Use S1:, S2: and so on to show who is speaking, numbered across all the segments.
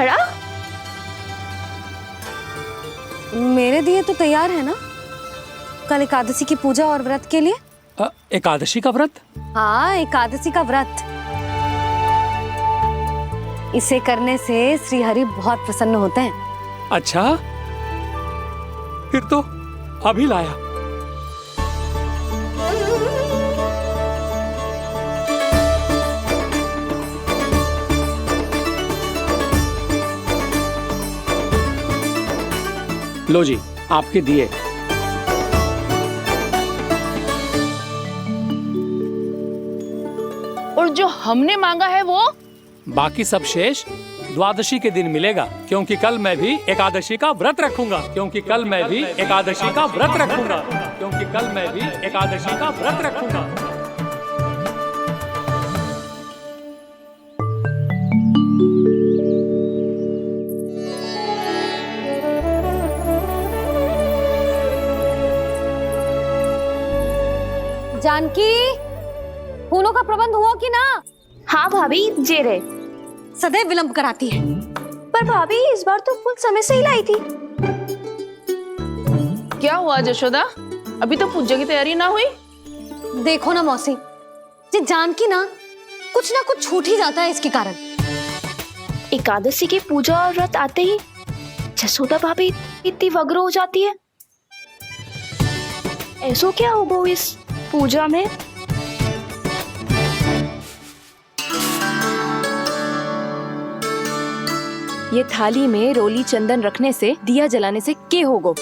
S1: घड़ा?
S2: मेरे दिए तो तैयार है ना, कल एकादशी की पूजा और व्रत के लिए।
S3: एकादशी का व्रत?
S2: हाँ, एकादशी का व्रत। इसे करने से श्री हरि बहुत प्रसन्न होते हैं।
S3: अच्छा, फिर तो अभी लाया। लो जी, आपके दिए।
S1: और जो हमने मांगा है वो?
S3: बाकी सब शेष द्वादशी के दिन मिलेगा, क्योंकि कल मैं भी एकादशी का व्रत रखूंगा। क्योंकि कल मैं भी एकादशी का व्रत रखूंगा। क्योंकि कल मैं भी एकादशी का व्रत रखूंगा।
S2: जानकी, फूलों का प्रबंध हुआ कि ना?
S1: हाँ भाभी, जे रहे।
S2: सदैव विलंब कराती है।
S1: पर भाभी, इस बार तो फूल समय से ही लाई थी। क्या हुआ जशोदा, अभी तो पूजा की तैयारी ना हुई?
S2: देखो ना मौसी, ये जानकी ना कुछ छूट ही जाता है इसके कारण।
S1: एकादशी की पूजा और व्रत आते ही जसोदा भाभी इतनी वग्र हो जाती है। ऐसो क्या होगा इस पूजा में?
S4: ये थाली में रोली चंदन रखने से, दिया जलाने से के होगो?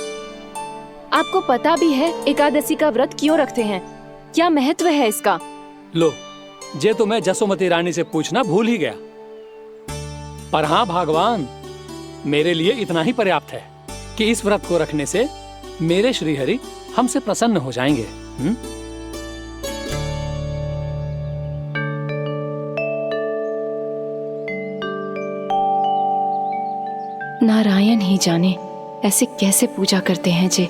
S4: आपको पता भी है एकादशी का व्रत क्यों रखते हैं? क्या महत्व है इसका?
S3: लो, जे तो मैं जसोमती रानी से पूछना भूल ही गया। पर हाँ भगवान, मेरे लिए इतना ही पर्याप्त है कि इस व्रत को रखने से मेरे श्री हरि हमसे प्रसन्न हो जाएंगे।
S4: नारायण ही जाने ऐसे कैसे पूजा करते हैं जे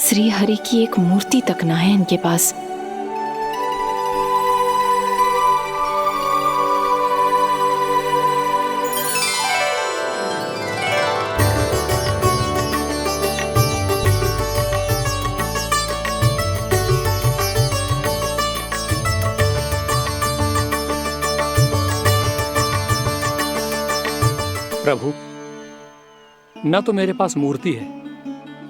S4: श्री हरि की एक मूर्ति तक ना है इनके पास।
S3: प्रभु, न तो मेरे पास मूर्ति है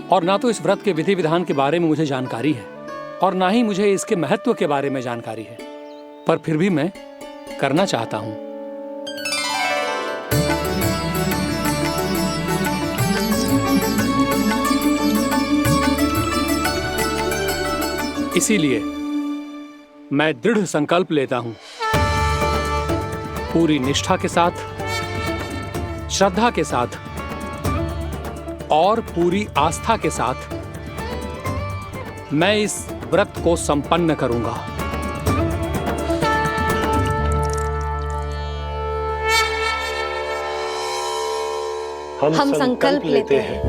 S3: और ना तो इस व्रत के विधि विधान के बारे में मुझे जानकारी है, और ना ही मुझे इसके महत्व के बारे में जानकारी है, पर फिर भी मैं करना चाहता हूं। इसीलिए मैं दृढ़ संकल्प लेता हूं, पूरी निष्ठा के साथ, श्रद्धा के साथ और पूरी आस्था के साथ मैं इस व्रत को संपन्न करूंगा।
S2: हम संकल्प लेते हैं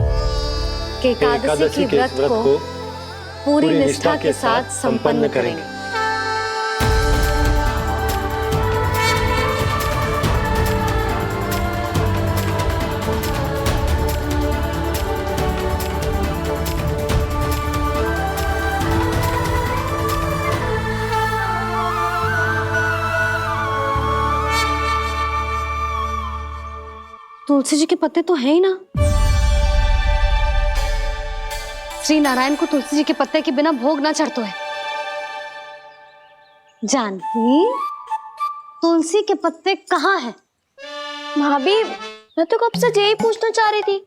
S2: कि एकादशी के व्रत को पूरी निष्ठा के साथ संपन्न करेंगे। तुलसी जी के पत्ते तो हैं ही ना। श्री नारायण को तुलसी जी के पत्ते के बिना भोग ना चढ़तो है। जानकी, तुलसी के पत्ते कहाँ हैं?
S1: भाभी, मैं तो कब से यही पूछना चाह रही थी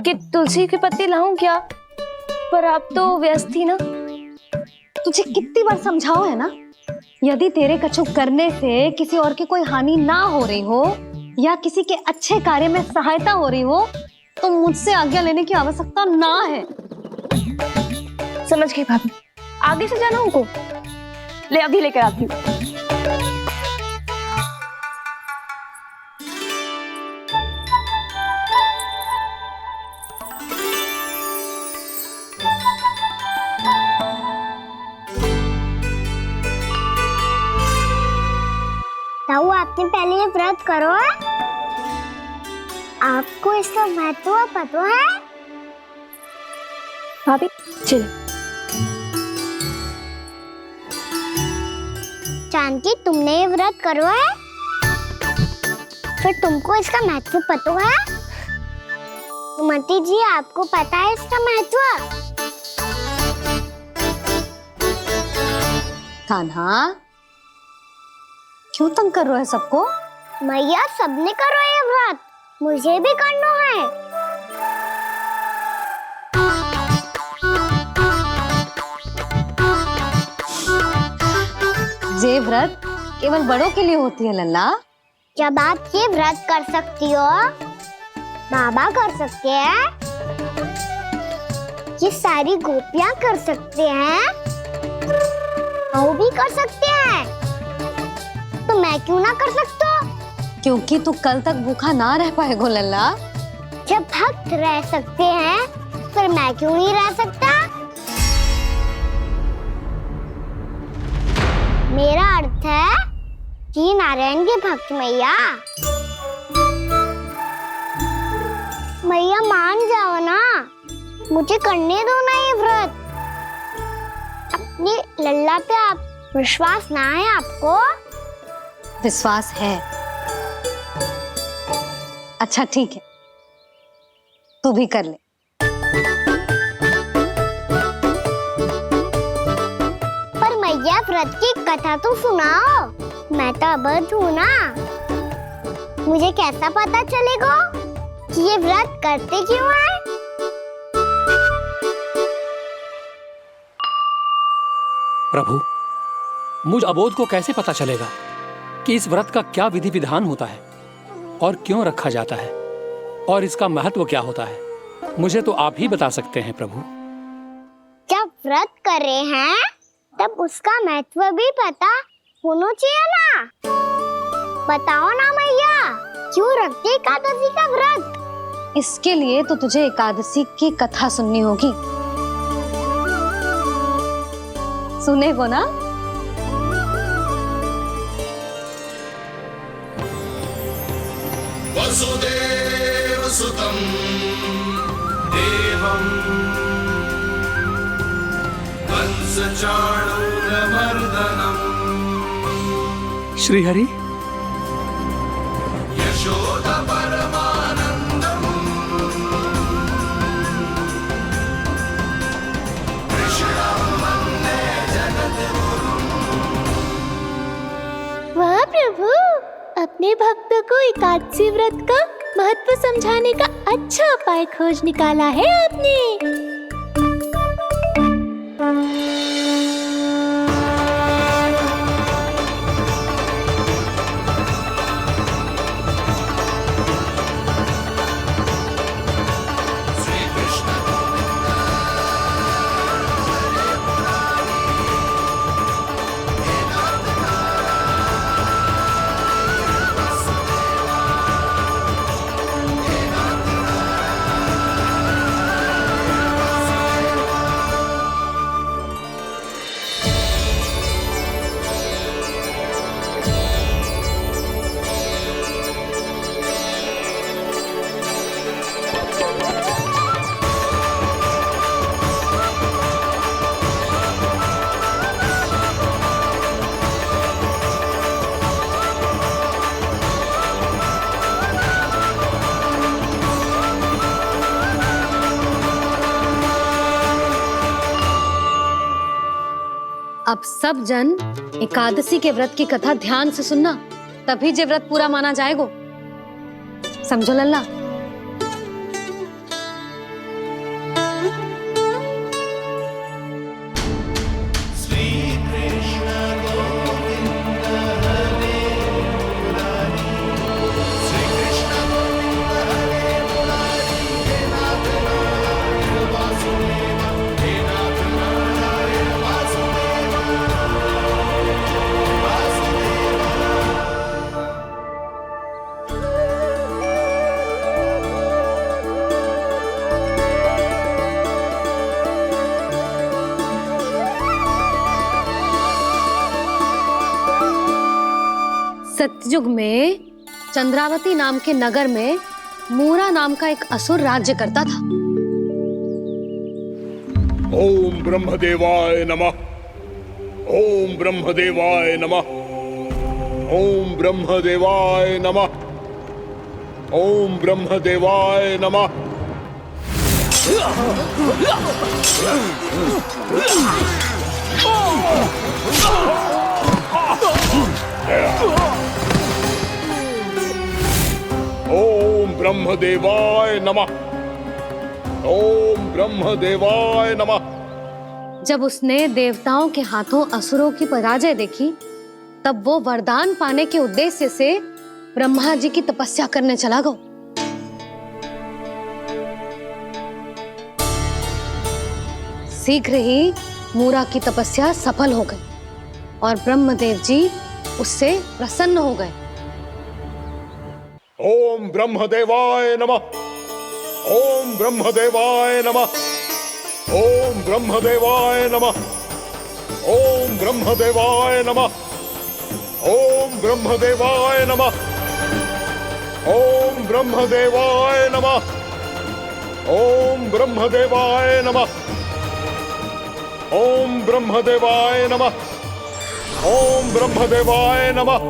S1: कि तुलसी के पत्ते लाऊं क्या, पर आप तो व्यस्त थी ना।
S2: तुझे कितनी बार समझाओ है ना, यदि तेरे कछु करने से किसी और की कोई हानि ना हो रही हो या किसी के अच्छे कार्य में सहायता हो रही हो तो मुझसे आज्ञा लेने की आवश्यकता ना है।
S1: समझ गई भाभी, आगे से जाना उनको। ले अभी लेकर आती हूँ।
S5: ताऊ, आपने पहले ये व्रत करो। आपको इसका महत्व पता है?
S1: भाभी चलो।
S5: जानकी, तुमने ये व्रत करो है, फिर तुमको इसका महत्व पता है? सुमति जी, आपको पता है इसका महत्व?
S2: कान्हा, क्यों तंग कर रहे हो सबको?
S5: मैया, सबने करो ये व्रत, मुझे भी करना है।
S2: ये व्रत केवल बड़ों के लिए होती है लल्ला।
S5: जब आप ये व्रत कर सकती हो, बाबा कर सकते हैं, ये सारी गोपियां कर सकते हैं, वो भी कर सकते हैं, तो मैं क्यों ना कर सकता?
S2: क्योंकि तू कल तक भूखा ना रह पाएगो लल्ला।
S5: जब भक्त रह सकते हैं, फिर मैं क्यों नहीं रह सकता? मेरा अर्थ है कि नारायण के भक्त मैया। मैया मान जाओ ना, मुझे करने दो ना ये व्रत। अपनी लल्ला पे आप विश्वास ना है आपको?
S2: विश्वास है। अच्छा ठीक है, तू भी कर ले।
S5: पर मैया, व्रत की कथा तो सुनाओ, मैं तो अबध हूँ ना। मुझे कैसा पता चलेगा कि ये व्रत करते क्यों हैं?
S3: प्रभु, मुझ अबोध को कैसे पता चलेगा कि इस व्रत का क्या विधि विधान होता है और क्यों रखा जाता है और इसका महत्व क्या होता है? मुझे तो आप ही बता सकते हैं प्रभु।
S5: जब व्रत कर रहे हैं, तब उसका महत्व भी पता होना चाहिए ना। बताओ ना मैया, क्यों रखते एकादशी का व्रत?
S2: इसके लिए तो तुझे एकादशी की कथा सुननी होगी। सुनेगो ना?
S6: वसुदेव सुतं देवं कंसचाणूरमर्दनम्
S3: श्रीहरि,
S6: यशोदा परमानन्दम् कृष्णं वन्दे जगद्गुरुम्।
S5: वाह प्रभु, अपने भक्तों को एकादशी व्रत का महत्व समझाने का अच्छा उपाय खोज निकाला है आपने।
S2: अब सब जन एकादशी के व्रत की कथा ध्यान से सुनना, तभी जे व्रत पूरा माना जाएगो। समझो लल्ला? सतयुग में चंद्रावती नाम के नगर में मूरा नाम का एक असुर राज्य करता था।
S7: ओम ब्रह्मदेवाय नमः। ओम ब्रह्मदेवाय नमः। ओम ब्रह्मदेवाय नमः। ओम ब्रह्मदेवाय नमः। ओम ब्रह्मदेवाय नमः। ओम ब्रह्मदेवाय नमः।
S2: जब उसने देवताओं के हाथों असुरों की पराजय देखी, तब वो वरदान पाने के उद्देश्य से ब्रह्मा जी की तपस्या करने चला गया। शीघ्र ही मूरा की तपस्या सफल हो गई और ब्रह्मदेव जी उससे प्रसन्न हो गए।
S7: ओम ब्रह्मदेवाय नमः। ओम ब्रह्मदेवाय नमः। ओम ब्रह्मदेवाय नमः। ओम ब्रह्मदेवाय नमः। ओम ब्रह्मदेवाय नमः। ओम ब्रह्मदेवाय नमः। ओम ब्रह्मदेवाय नमः। ओम ब्रह्मदेवाय नमः। ओम ब्रह्मदेवाय नमः।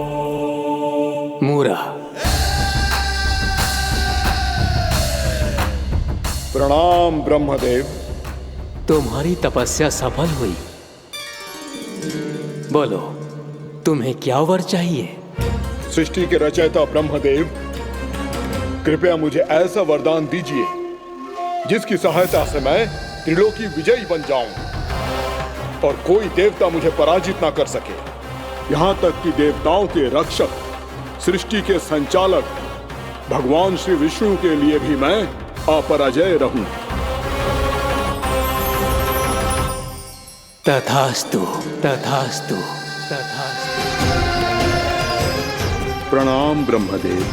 S3: मूरा,
S7: प्रणाम ब्रह्मदेव।
S3: तुम्हारी तपस्या सफल हुई। बोलो, तुम्हें क्या वर चाहिए?
S7: सृष्टि के रचयिता ब्रह्मदेव, कृपया मुझे ऐसा वरदान दीजिए जिसकी सहायता से मैं त्रिलोकी विजयी बन जाऊं और कोई देवता मुझे पराजित ना कर सके। यहाँ तक कि देवताओं के रक्षक, सृष्टि के संचालक भगवान श्री विष्णु के लिए भी मैं अपराजय रहूं।
S3: तथास्तु, तथास्तु, तथास्तु।
S7: प्रणाम ब्रह्मदेव।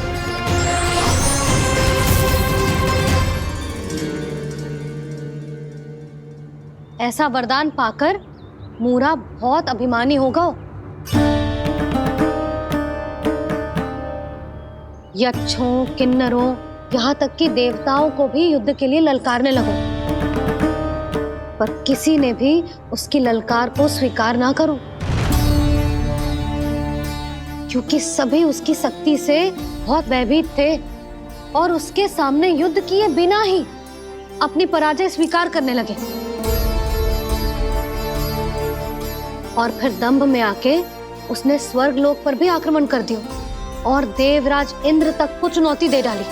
S2: ऐसा वरदान पाकर मूरा बहुत अभिमानी होगा। यक्षों, किन्नरों, यहाँ तक कि देवताओं को भी युद्ध के लिए ललकारने लगा, पर किसी ने भी उसकी ललकार को स्वीकार ना करो, क्योंकि सभी उसकी शक्ति से बहुत भयभीत थे और उसके सामने युद्ध किए बिना ही अपनी पराजय स्वीकार करने लगे और फिर दंभ में आके उसने स्वर्ग लोक पर भी आक्रमण कर दिया और देवराज इंद्र तक को चुनौती दे डाली।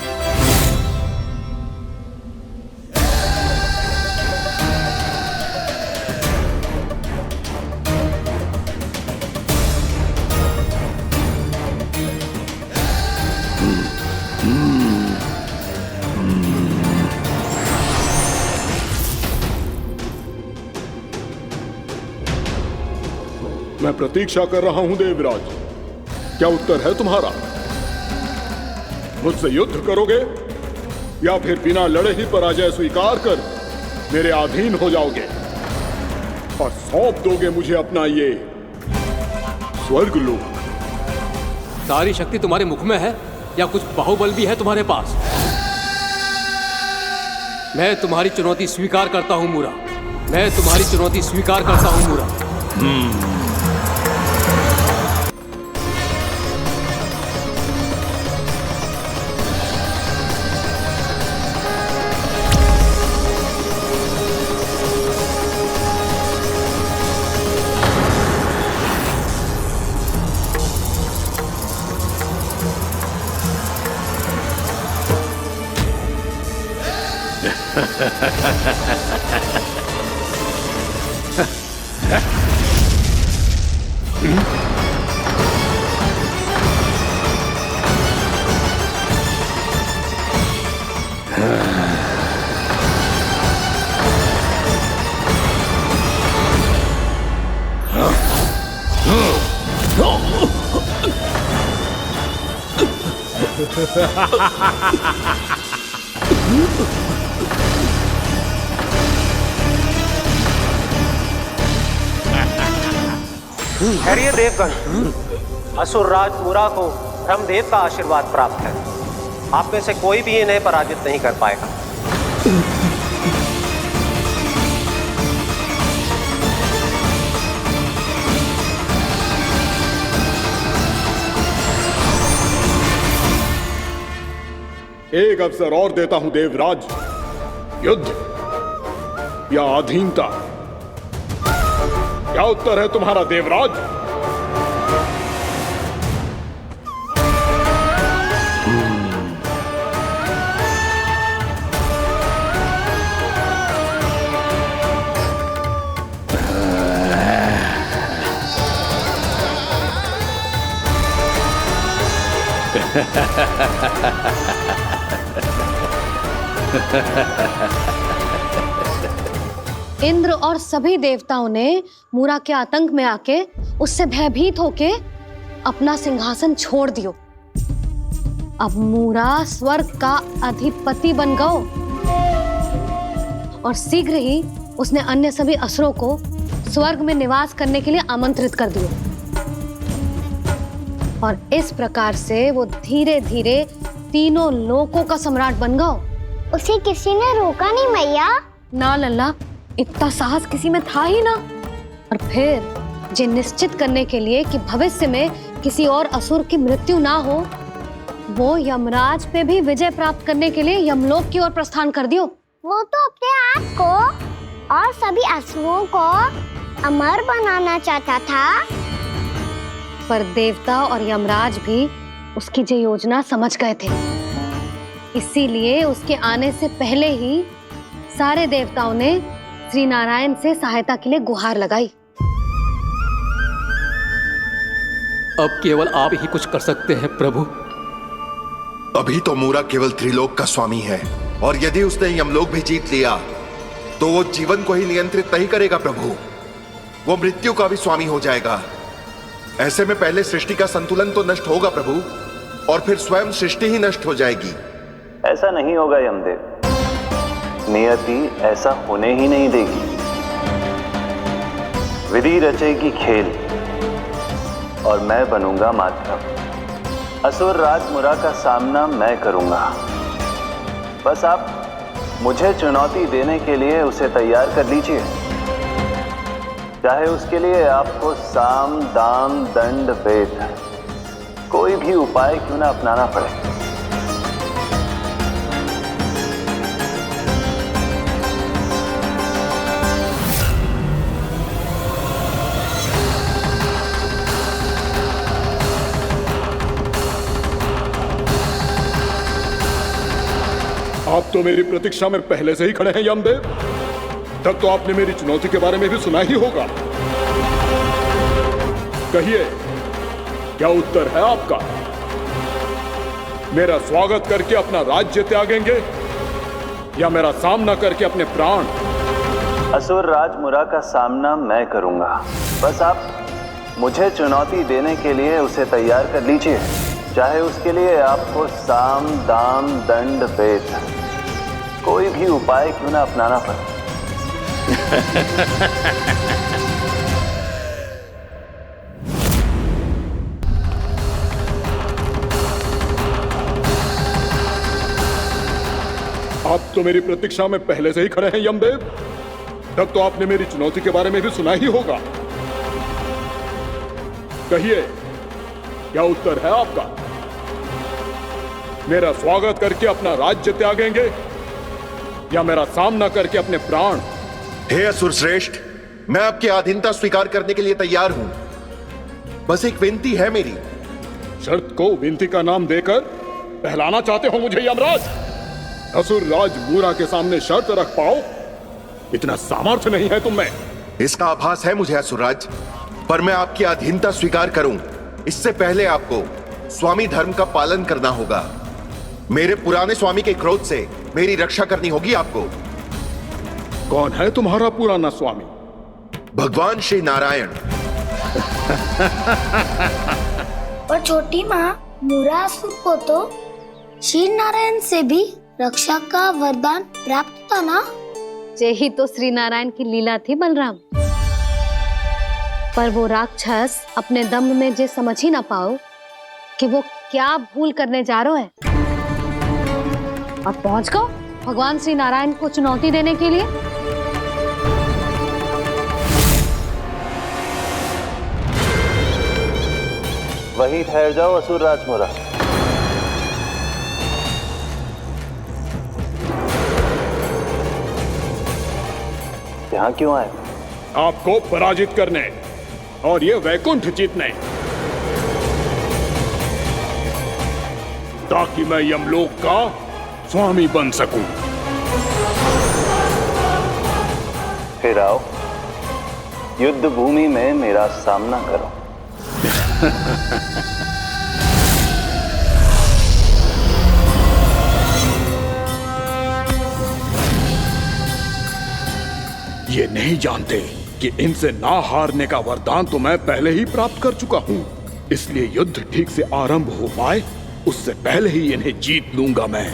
S7: मैं प्रतीक्षा कर रहा हूं देवराज, क्या उत्तर है तुम्हारा? मुझसे युद्ध करोगे या फिर बिना लड़े ही पराजय स्वीकार कर मेरे अधीन हो जाओगे और सौंप दोगे मुझे अपना ये स्वर्ग लोक?
S3: सारी शक्ति तुम्हारे मुख में है या कुछ बाहुबल भी है तुम्हारे पास? मैं तुम्हारी चुनौती स्वीकार करता हूं मूरा। मैं तुम्हारी चुनौती स्वीकार करता हूं मूरा।
S8: ठहरिए देवगण, असुर राज मूरा को ब्रह्मदेव का आशीर्वाद प्राप्त है। आप में से कोई भी इन्हें पराजित नहीं कर पाएगा।
S7: एक अवसर और देता हूं देवराज, युद्ध या अधीनता, क्या उत्तर है तुम्हारा देवराज?
S2: इंद्र और सभी देवताओं ने मूरा के आतंक में आके उससे भयभीत होके अपना सिंहासन छोड़ दियो। अब मूरा स्वर्ग का अधिपति बन गयो और शीघ्र ही उसने अन्य सभी असुरों को स्वर्ग में निवास करने के लिए आमंत्रित कर दिया। और इस प्रकार से वो धीरे धीरे तीनों लोकों का सम्राट बन गया।
S5: उसे किसी ने रोका नहीं मैया।
S2: ना लल्ला, इतना साहस किसी में था ही ना। और फिर ये निश्चित करने के लिए कि भविष्य में किसी और असुर की मृत्यु ना हो, वो यमराज पे भी विजय प्राप्त करने के लिए यमलोक की ओर प्रस्थान कर दियो।
S5: वो तो अपने आप को और सभी असुरों को अमर बनाना चाहता था।
S2: पर देवता और यमराज भी उसकी ये योजना समझ गए थे। इसीलिए उसके आने से पहले ही सारे देवताओं ने श्री नारायण से सहायता के लिए गुहार लगाई।
S3: अब केवल आप ही कुछ कर सकते हैं प्रभु।
S9: अभी तो मूरा केवल त्रिलोक का स्वामी है, और यदि उसने यमलोक भी जीत लिया तो वो जीवन को ही नियंत्रित नहीं करेगा प्रभु, वो मृत्यु का भी स्वामी हो जाएगा। ऐसे में पहले सृष्टि का संतुलन तो नष्ट होगा प्रभु, और फिर स्वयं सृष्टि ही नष्ट हो जाएगी।
S10: ऐसा नहीं होगा यमदेव, नियति ऐसा होने ही नहीं देगी। विधि रचेगी खेल और मैं बनूंगा माध्यम। असुर राज मुरा का सामना मैं करूंगा। बस आप मुझे चुनौती देने के लिए उसे तैयार कर लीजिए, चाहे उसके लिए आपको साम दाम दंड भेद कोई भी उपाय क्यों ना अपनाना पड़े।
S7: आप तो मेरी प्रतीक्षा में पहले से ही खड़े हैं यमदेव। तब तो आपने मेरी चुनौती के बारे में भी सुना ही होगा। कहिए, क्या उत्तर है आपका? मेरा स्वागत करके अपना राज्य त्यागेंगे या मेरा सामना करके अपने प्राण?
S10: असुर राज मुरा का सामना मैं करूंगा। बस आप मुझे चुनौती देने के लिए उसे तैयार कर लीजिए, चाहे उसके लिए आपको साम दाम दंड भेद कोई भी उपाय क्यों ना अपनाना पड़े।
S7: आप तो मेरी प्रतीक्षा में पहले से ही खड़े हैं यमदेव। तब तो आपने मेरी चुनौती के बारे में भी सुना ही होगा। कहिए, क्या उत्तर है आपका? मेरा स्वागत करके अपना राज्य त्यागेंगे या मेरा सामना करके अपने प्राण?
S9: हे असुर श्रेष्ठ, मैं आपकी अधीनता स्वीकार करने के लिए तैयार हूं। बस एक विनती है मेरी।
S7: शर्त को विनती का नाम देकर बहलाना चाहते हो मुझे यमराज? असुर राज मूरा के सामने शर्त रख पाओ, इतना सामर्थ्य नहीं है तुम में।
S9: इसका आभास है मुझे असुरराज, पर मैं आपकी अधीनता स्वीकार करूं इससे पहले आपको स्वामी धर्म का पालन करना होगा। मेरे पुराने स्वामी के क्रोध से मेरी रक्षा करनी होगी आपको।
S7: कौन है तुम्हारा पुराना स्वामी?
S9: भगवान श्री नारायण।
S5: और छोटी माँ, मूरासुर को तो श्री नारायण से भी रक्षा का वरदान प्राप्त था ना?
S2: यही तो श्री नारायण की लीला थी बलराम। पर वो राक्षस अपने दम में जे समझ ही ना पाओ कि वो क्या भूल करने जा रहा है। और पहुंच गए भगवान श्री नारायण को चुनौती देने के लिए।
S10: वहीं ठहर जाओ असुर राज मुरा। यहाँ क्यों आए?
S7: आपको पराजित करने और ये वैकुंठ जीतने, ताकि मैं यमलोक का स्वामी बन सकूं।
S10: फिर आओ, युद्ध भूमि में मेरा सामना करो।
S7: ये नहीं जानते कि इनसे ना हारने का वरदान तो मैं पहले ही प्राप्त कर चुका हूं, इसलिए युद्ध ठीक से आरंभ हो पाए उससे पहले ही इन्हें जीत लूंगा मैं।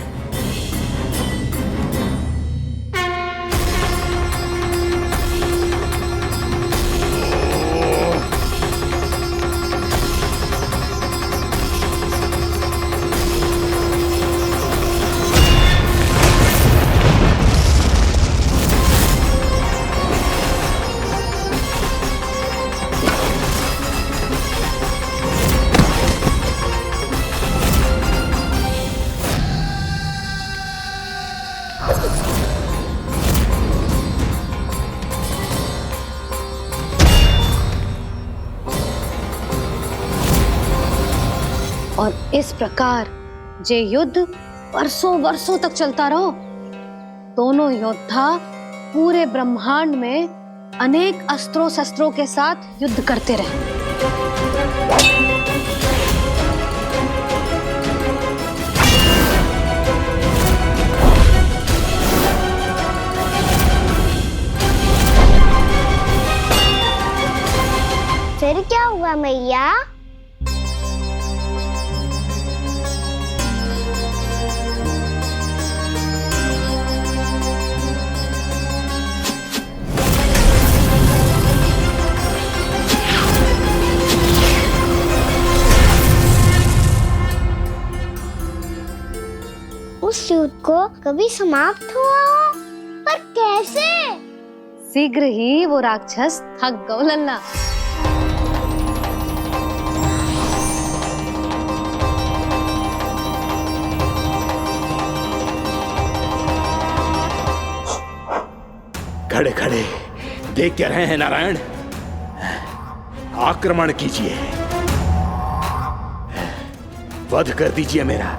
S2: और इस प्रकार ये युद्ध वर्षों वर्षों तक चलता रहो। दोनों योद्धा पूरे ब्रह्मांड में अनेक अस्त्रों शस्त्रों के साथ युद्ध करते रहे।
S5: फिर क्या हुआ मैया? उस युद्ध को कभी समाप्त हुआ हो, पर कैसे?
S2: शीघ्र ही वो राक्षस थक गौ लल्ला।
S7: खड़े खड़े देख क्या रहे हैं नारायण? आक्रमण कीजिए, वध कर दीजिए मेरा।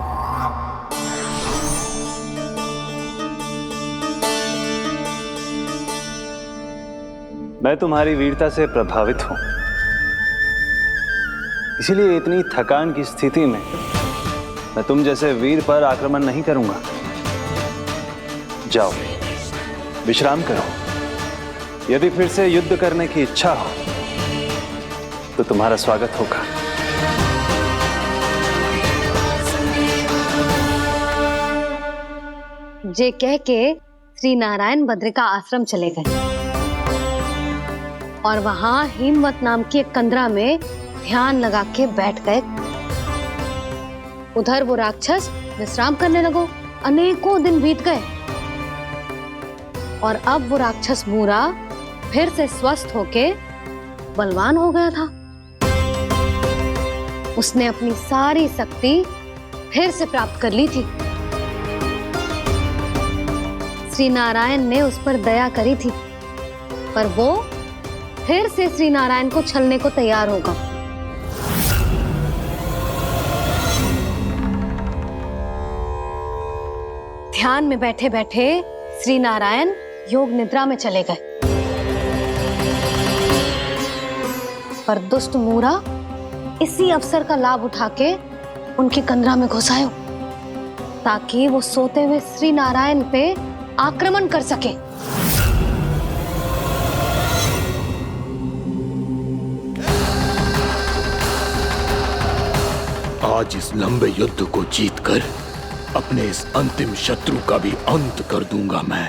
S10: मैं तुम्हारी वीरता से प्रभावित हूं, इसीलिए इतनी थकान की स्थिति में मैं तुम जैसे वीर पर आक्रमण नहीं करूंगा। जाओ विश्राम करो। यदि फिर से युद्ध करने की इच्छा हो तो तुम्हारा स्वागत होगा।
S2: जे कह के श्री नारायण बद्रिका आश्रम चले गए और वहां हिमवत नाम की एक कंदरा में ध्यान लगा के बैठ गए। उधर वो राक्षस विश्राम करने लगो। अनेकों दिन बीत गए और अब वो राक्षस मूरा फिर से स्वस्थ होके बलवान हो गया था। उसने अपनी सारी शक्ति फिर से प्राप्त कर ली थी। श्री नारायण ने उस पर दया करी थी, पर वो फिर से श्री नारायण को छलने को तैयार होगा। ध्यान में बैठे बैठे श्री नारायण योग निद्रा में चले गए, पर दुष्ट मूरा इसी अवसर का लाभ उठा के उनकी कंदरा में घुस आयो, ताकि वो सोते हुए श्री नारायण पे आक्रमण कर सके।
S7: आज इस लंबे युद्ध को जीतकर अपने इस अंतिम शत्रु का भी अंत कर दूंगा मैं।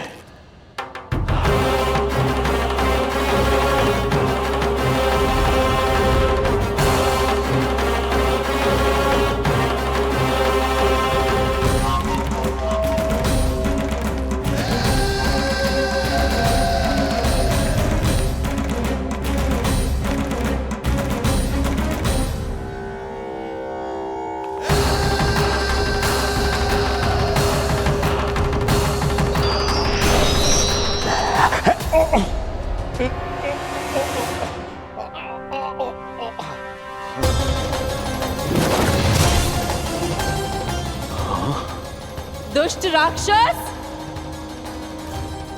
S4: दुष्ट राक्षस,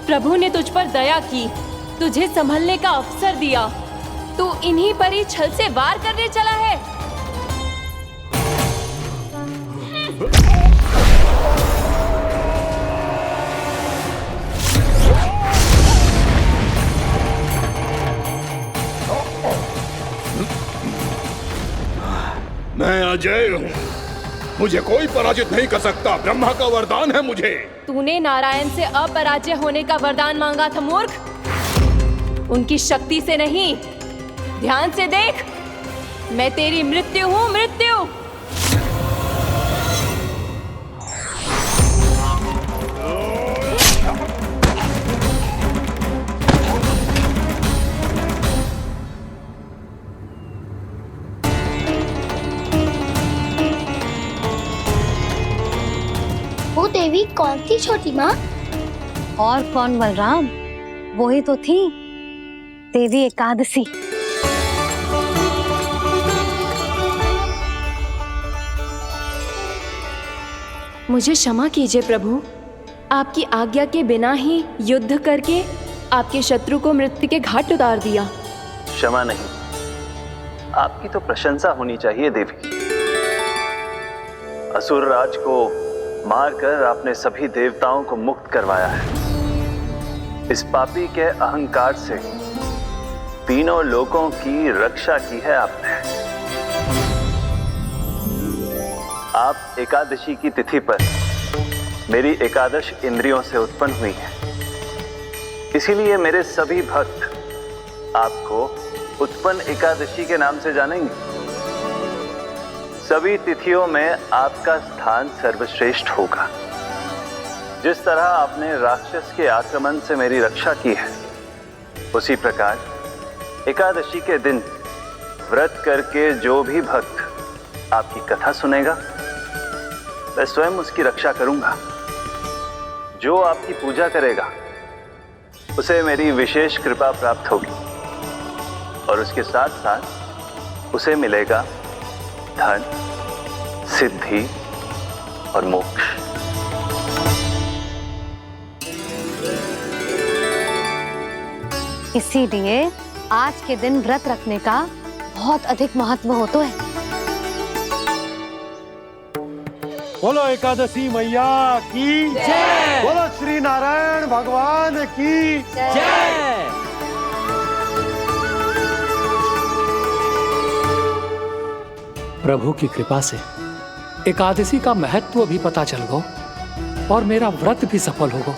S4: प्रभु ने तुझ पर दया की, तुझे संभलने का अवसर दिया। तू इन्हीं पर ही छल से वार करने चला है।
S7: मैं अजय हूँ, मुझे कोई पराजित नहीं कर सकता। ब्रह्मा का वरदान है मुझे।
S4: तूने नारायण से अपराजय होने का वरदान मांगा था मूर्ख, उनकी शक्ति से नहीं। ध्यान से देख, मैं तेरी मृत्यु हूँ, मृत्यु।
S5: वो देवी कौन थी छोटी माँ?
S2: और कौन बलराम, वही तो थी देवी एकादशी।
S4: मुझे क्षमा कीजिए प्रभु, आपकी आज्ञा के बिना ही युद्ध करके आपके शत्रु को मृत्यु के घाट उतार दिया।
S10: क्षमा नहीं, आपकी तो प्रशंसा होनी चाहिए देवी। असुर राज को मारकर आपने सभी देवताओं को मुक्त करवाया है। इस पापी के अहंकार से तीनों लोकों की रक्षा की है आपने। आप एकादशी की तिथि पर मेरी एकादश इंद्रियों से उत्पन्न हुई हैं। इसीलिए मेरे सभी भक्त आपको उत्पन्न एकादशी के नाम से जानेंगे। सभी तिथियों में आपका स्थान सर्वश्रेष्ठ होगा। जिस तरह आपने राक्षस के आक्रमण से मेरी रक्षा की है, उसी प्रकार एकादशी के दिन व्रत करके जो भी भक्त आपकी कथा सुनेगा, मैं स्वयं उसकी रक्षा करूंगा। जो आपकी पूजा करेगा, उसे मेरी विशेष कृपा प्राप्त होगी और उसके साथ साथ उसे मिलेगा धन, सिद्धि और मोक्ष।
S2: इसीलिए आज के दिन व्रत रखने का बहुत अधिक महत्व होता है।
S11: बोलो एकादशी मैया की जय। बोलो श्री नारायण भगवान की जय।
S3: प्रभु की कृपा से एकादशी का महत्व भी पता चल गो और मेरा व्रत भी सफल होगा।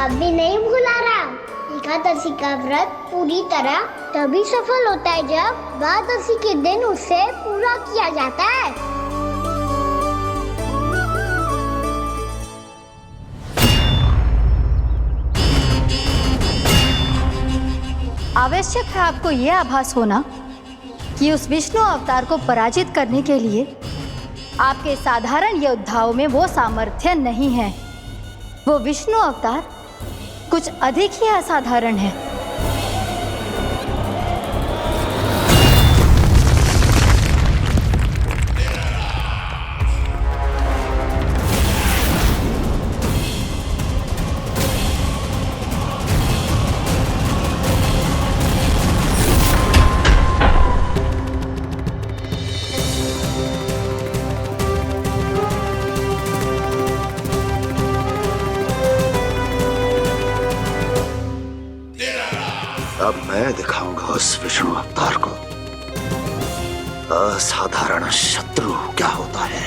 S5: अभी नहीं भूला राम, एकादशी का व्रत पूरी तरह तभी सफल होता है जब द्वादशी के दिन उसे पूरा किया जाता है।
S2: आवश्यक है आपको यह आभास होना कि उस विष्णु अवतार को पराजित करने के लिए आपके साधारण योद्धाओं में वो सामर्थ्य नहीं है। वो विष्णु अवतार कुछ अधिक ही असाधारण है।
S9: अब मैं दिखाऊंगा उस विष्णु अवतार को असाधारण शत्रु क्या होता है।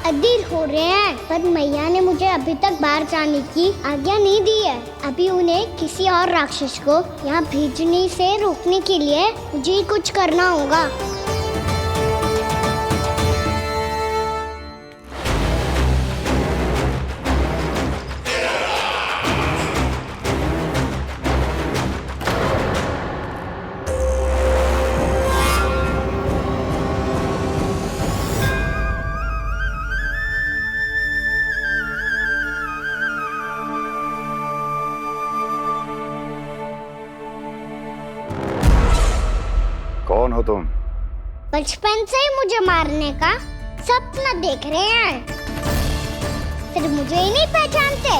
S5: अधीर हो रहे हैं, पर मैया ने मुझे अभी तक बाहर जाने की आज्ञा नहीं दी है। अभी उन्हें किसी और राक्षस को यहाँ भेजने से रोकने के लिए मुझे ही कुछ करना होगा।
S9: कौन हो तुम?
S5: बचपन से ही मुझे मारने का सपना देख रहे हैं, सिर्फ मुझे ही नहीं पहचानते।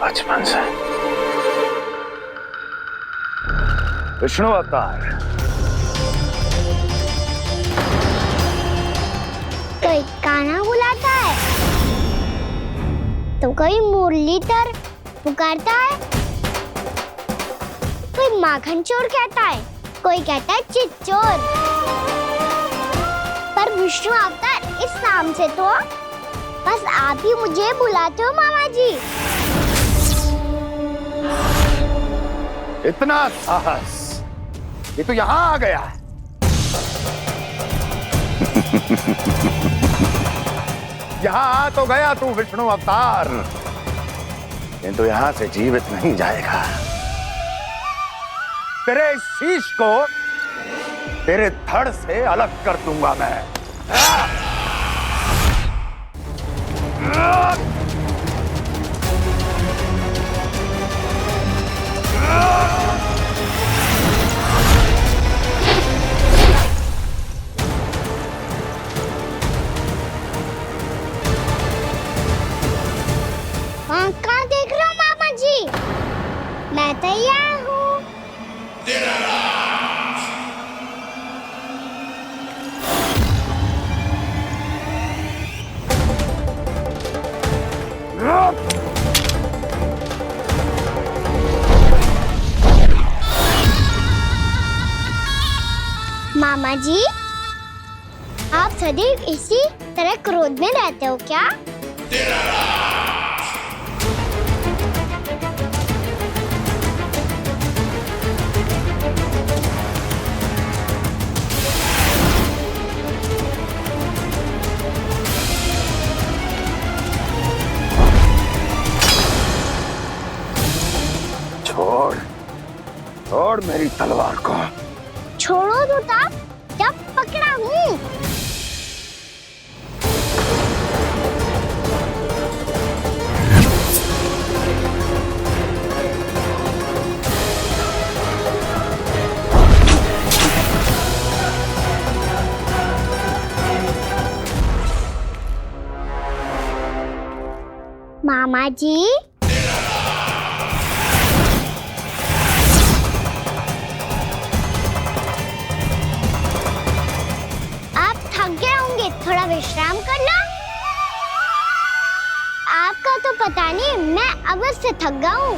S10: बचपन से विष्णु अवतार।
S5: कोई कान्हा बुलाता है तो कोई मुरलीधर पुकारता है, कोई माखन चोर कहता है, कोई कहता है चिच्चोर। पर विष्णु अवतार इस नाम से तो बस आप ही मुझे बुलाते हो मामा जी।
S9: इतना साहस ये तो यहाँ आ गया। यहाँ आ तो गया तू विष्णु अवतार, किंतु यहाँ से जीवित नहीं जाएगा। तेरे शीश को तेरे धड़ से अलग कर दूंगा मैं।
S5: कहाँ देख रहे हो मामा जी? मैं तैयार हूँ। मामा जी, आप सदैव इसी तरह क्रोध में रहते हो क्या?
S9: छोड़ छोड़ मेरी तलवार को।
S5: छोड़ो तो तब जब पकड़ा हूँ। मामा जी, थोड़ा विश्राम कर लो। आपका तो पता नहीं, मैं अवश्य थक गया हूँ।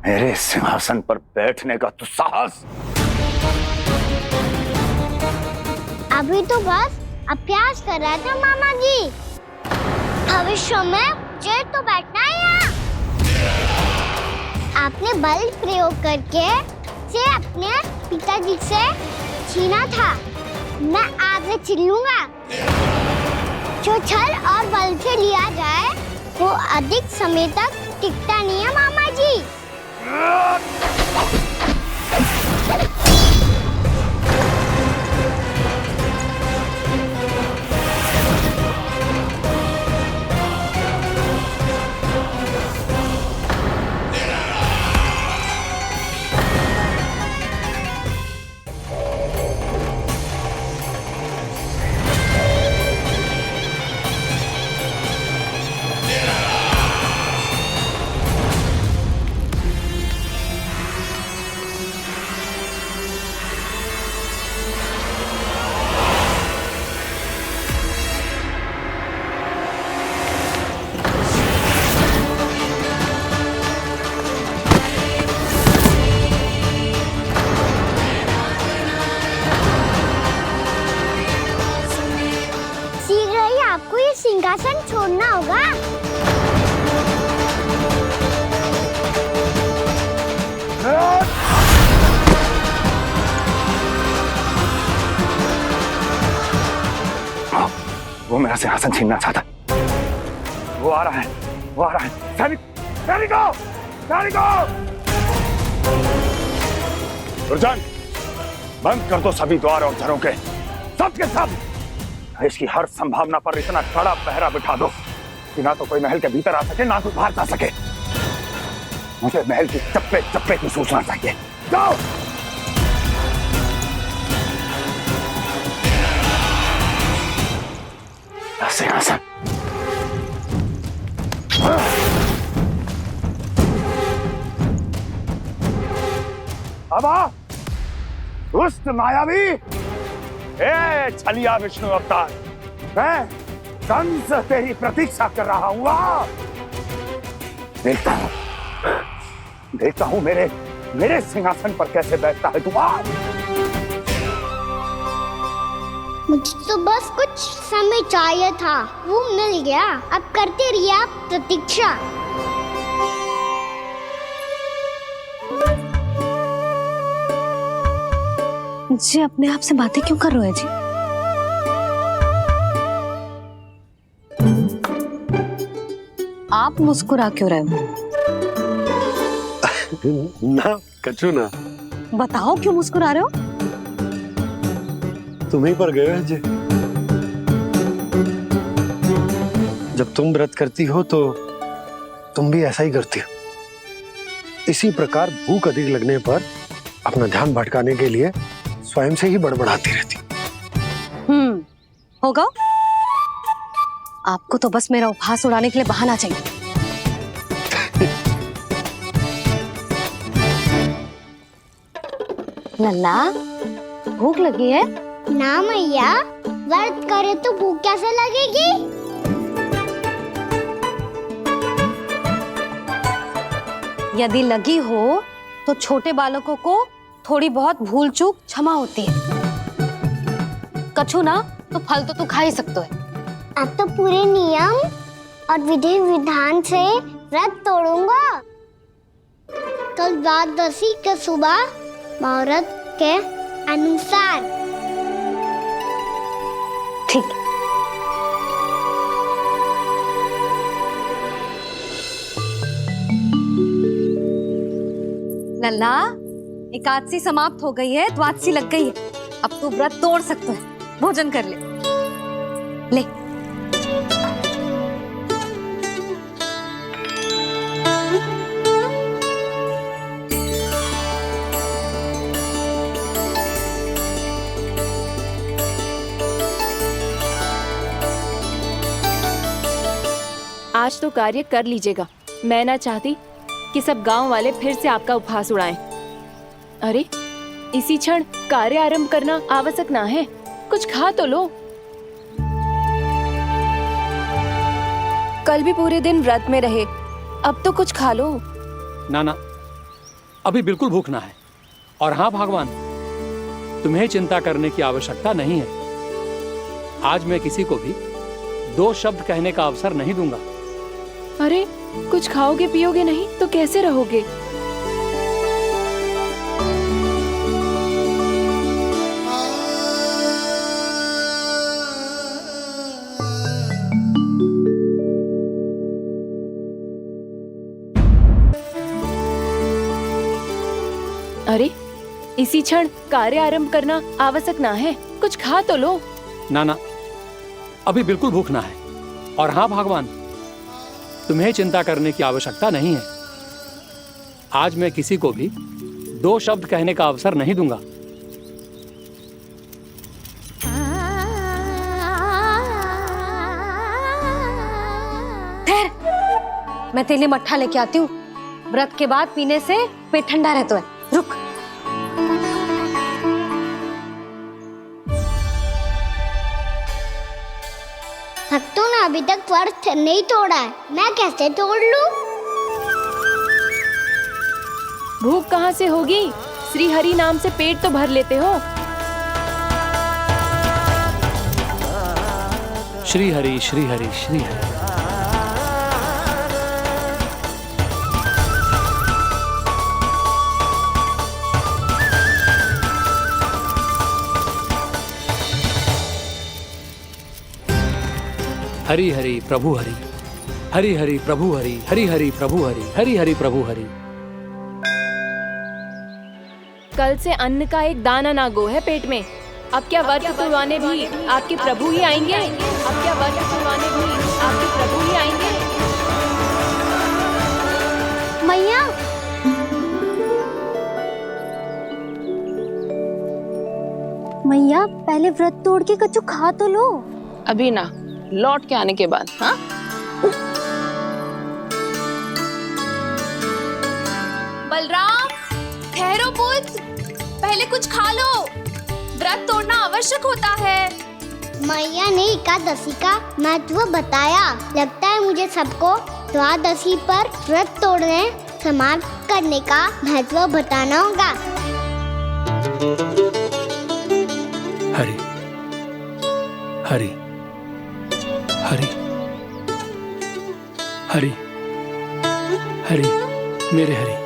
S10: मेरे सिंहासन पर बैठने का तो साहस।
S5: अभी तो बस अभ्यास कर रहा था मामा जी, भविष्य में मुझे तो बैठना है यहाँ। आपने बल प्रयोग करके से अपने पिताजी से छीना था, मैं आपसे छीन लूंगा। जो छल और बल से लिया जाए वो अधिक समय तक टिकता नहीं है मामा जी।
S10: वो मेरा सिंहासन छीनना चाहता है। वो आ रहा है, वो आ रहा है। सैनिकों,
S11: दुर्जन, बंद कर दो सभी द्वार और झरोखे, सब के सब। इसकी हर संभावना पर इतना कड़ा पहरा बिठा दो कि ना तो कोई महल के भीतर आ सके, ना कोई बाहर जा सके। मुझे महल की चप्पे चप्पे की सूचना चाहिए। जाओ।
S10: सिंहासन।
S11: अब आ, दुष्ट मायावी, ए छलिया विष्णु अवतार, मैं कंस तेरी प्रतीक्षा कर रहा हूँ। आ, देखता हूँ मेरे सिंहासन पर कैसे बैठता है तू। आ,
S5: मुझे तो बस कुछ समय चाहिए था, वो मिल गया। अब करते रहिए आप प्रतीक्षा।
S2: जी अपने आप से बातें क्यों कर रहे हैं जी? आप मुस्कुरा क्यों रहे हो?
S11: ना कछु ना।
S2: बताओ क्यों मुस्कुरा रहे हो?
S11: तुम्हीं पर गए हैं जी। जब तुम व्रत करती हो तो तुम भी ऐसा ही करती हो। इसी प्रकार भूख अधिक लगने पर अपना ध्यान भटकाने के लिए स्वयं से ही बड़बड़ाती रहती।
S2: होगा। आपको तो बस मेरा उपहास उड़ाने के लिए बहाना चाहिए। लल्ला, भूख लगी है?
S5: ना मैया, व्रत करे तो भूख कैसे लगेगी?
S2: यदि लगी हो तो छोटे बालकों को थोड़ी बहुत भूल चूक क्षमा होती है। कछु ना तो फल तो तू खा ही सकते है।
S5: अब तो पूरे नियम और विधि विधान से व्रत तोड़ूंगा। कल द्वादशी के सुबह मुहूर्त के अनुसार।
S2: ठीक। लल्ला, एकादशी समाप्त हो गई है, द्वादशी लग गई है। अब तू व्रत तोड़ सकते है। भोजन कर ले। ले।
S4: आज तो कार्य कर लीजिएगा। मैं ना चाहती कि सब गांव वाले फिर से आपका उपहास उड़ाएं। अरे, इसी क्षण कार्य आरंभ करना आवश्यक ना है। कुछ खा तो लो। कल भी पूरे दिन व्रत में रहे, अब तो कुछ खा लो।
S3: ना, अभी बिल्कुल भूख ना है। और हाँ भगवान, तुम्हें चिंता करने की आवश्यकता नहीं है। आज मैं किसी को भी 2 शब्द कहने का अवसर नहीं दूंगा।
S4: अरे, कुछ खाओगे पियोगे नहीं तो कैसे रहोगे? अरे, इसी क्षण कार्य आरंभ करना आवश्यक ना है। कुछ खा तो लो।
S3: ना, अभी बिल्कुल भूख ना है। और हाँ भगवान, तुम्हें चिंता करने की आवश्यकता नहीं है। आज मैं किसी को भी 2 शब्द कहने का अवसर नहीं दूंगा।
S2: ठहर, मैं तेरे लिए मट्ठा लेके आती हूँ। व्रत के बाद पीने से पेट ठंडा रहता है। रुक।
S5: भक्तों ने अभी तक व्रत नहीं तोड़ा है, मैं कैसे तोड़ लूं?
S4: भूख कहाँ से होगी? श्री हरि नाम से पेट तो भर लेते हो।
S3: श्री हरि, श्री हरि, श्री हरि। हरि हरि प्रभु हरि, हरि हरि प्रभु हरि, हरि हरि प्रभु हरि, हरि हरि प्रभु हरि।
S4: कल से अन्न का एक दाना ना गो है पेट में। अब क्या व्रत तुड़वाने भी आपके प्रभु ही आएंगे? अब क्या व्रत तुड़वाने भी आपके प्रभु ही आएंगे?
S5: मैया,
S2: मैया पहले व्रत तोड़ के कच्चू खा तो लो।
S12: अभी ना, लौट के आने के बाद। हाँ,
S1: बलराम, ठहरो पुत्र, पहले कुछ खा लो। व्रत तोड़ना आवश्यक होता है।
S5: मैया ने एकादशी का महत्व बताया। लगता है मुझे सबको द्वादशी पर व्रत तोड़ने समाप्त करने का महत्व बताना होगा।
S3: हरि हरि हरि हरि हरि, मेरे हरि।